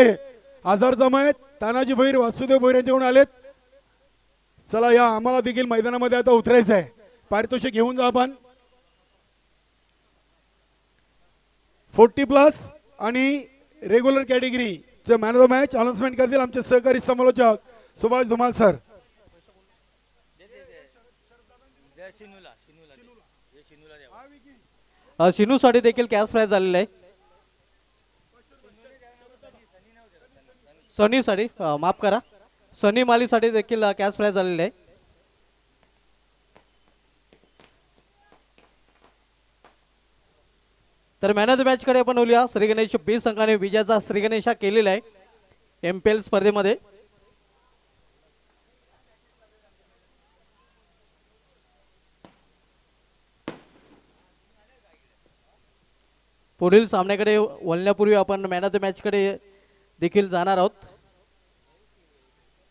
1000 जमा आहेत. तानाजी भोईर वासुदेव भोईर यांच्याकडून आलेत. चला या आम्हाला देखील मैदानामध्ये आता उतरायचं आहे. पारितोषिक घेऊन जा आपण. 40+ आणि रेग्युलर कॅटेगरी चे man of the match announcement करतील आमचे सहकारी समालोचक सुभाष धुमाल सर. शिनू साठी देखील कॅश प्राइज झालेला आहे. सनी साठी माफ करा, सनी माली साठी देखील कॅश प्राइज झालेला आहे. तर मॅन ऑफ द मॅच कडे आपण बोलूया. श्री गणेश बी संघाने विजयाचा श्री गणेश हा केलेला आहे MPL स्पर्धेमध्ये. पुढील सामन्याकडे वळण्यापूर्वी आपण मॅन ऑफ द मॅच कडे देखील जाणार आहोत.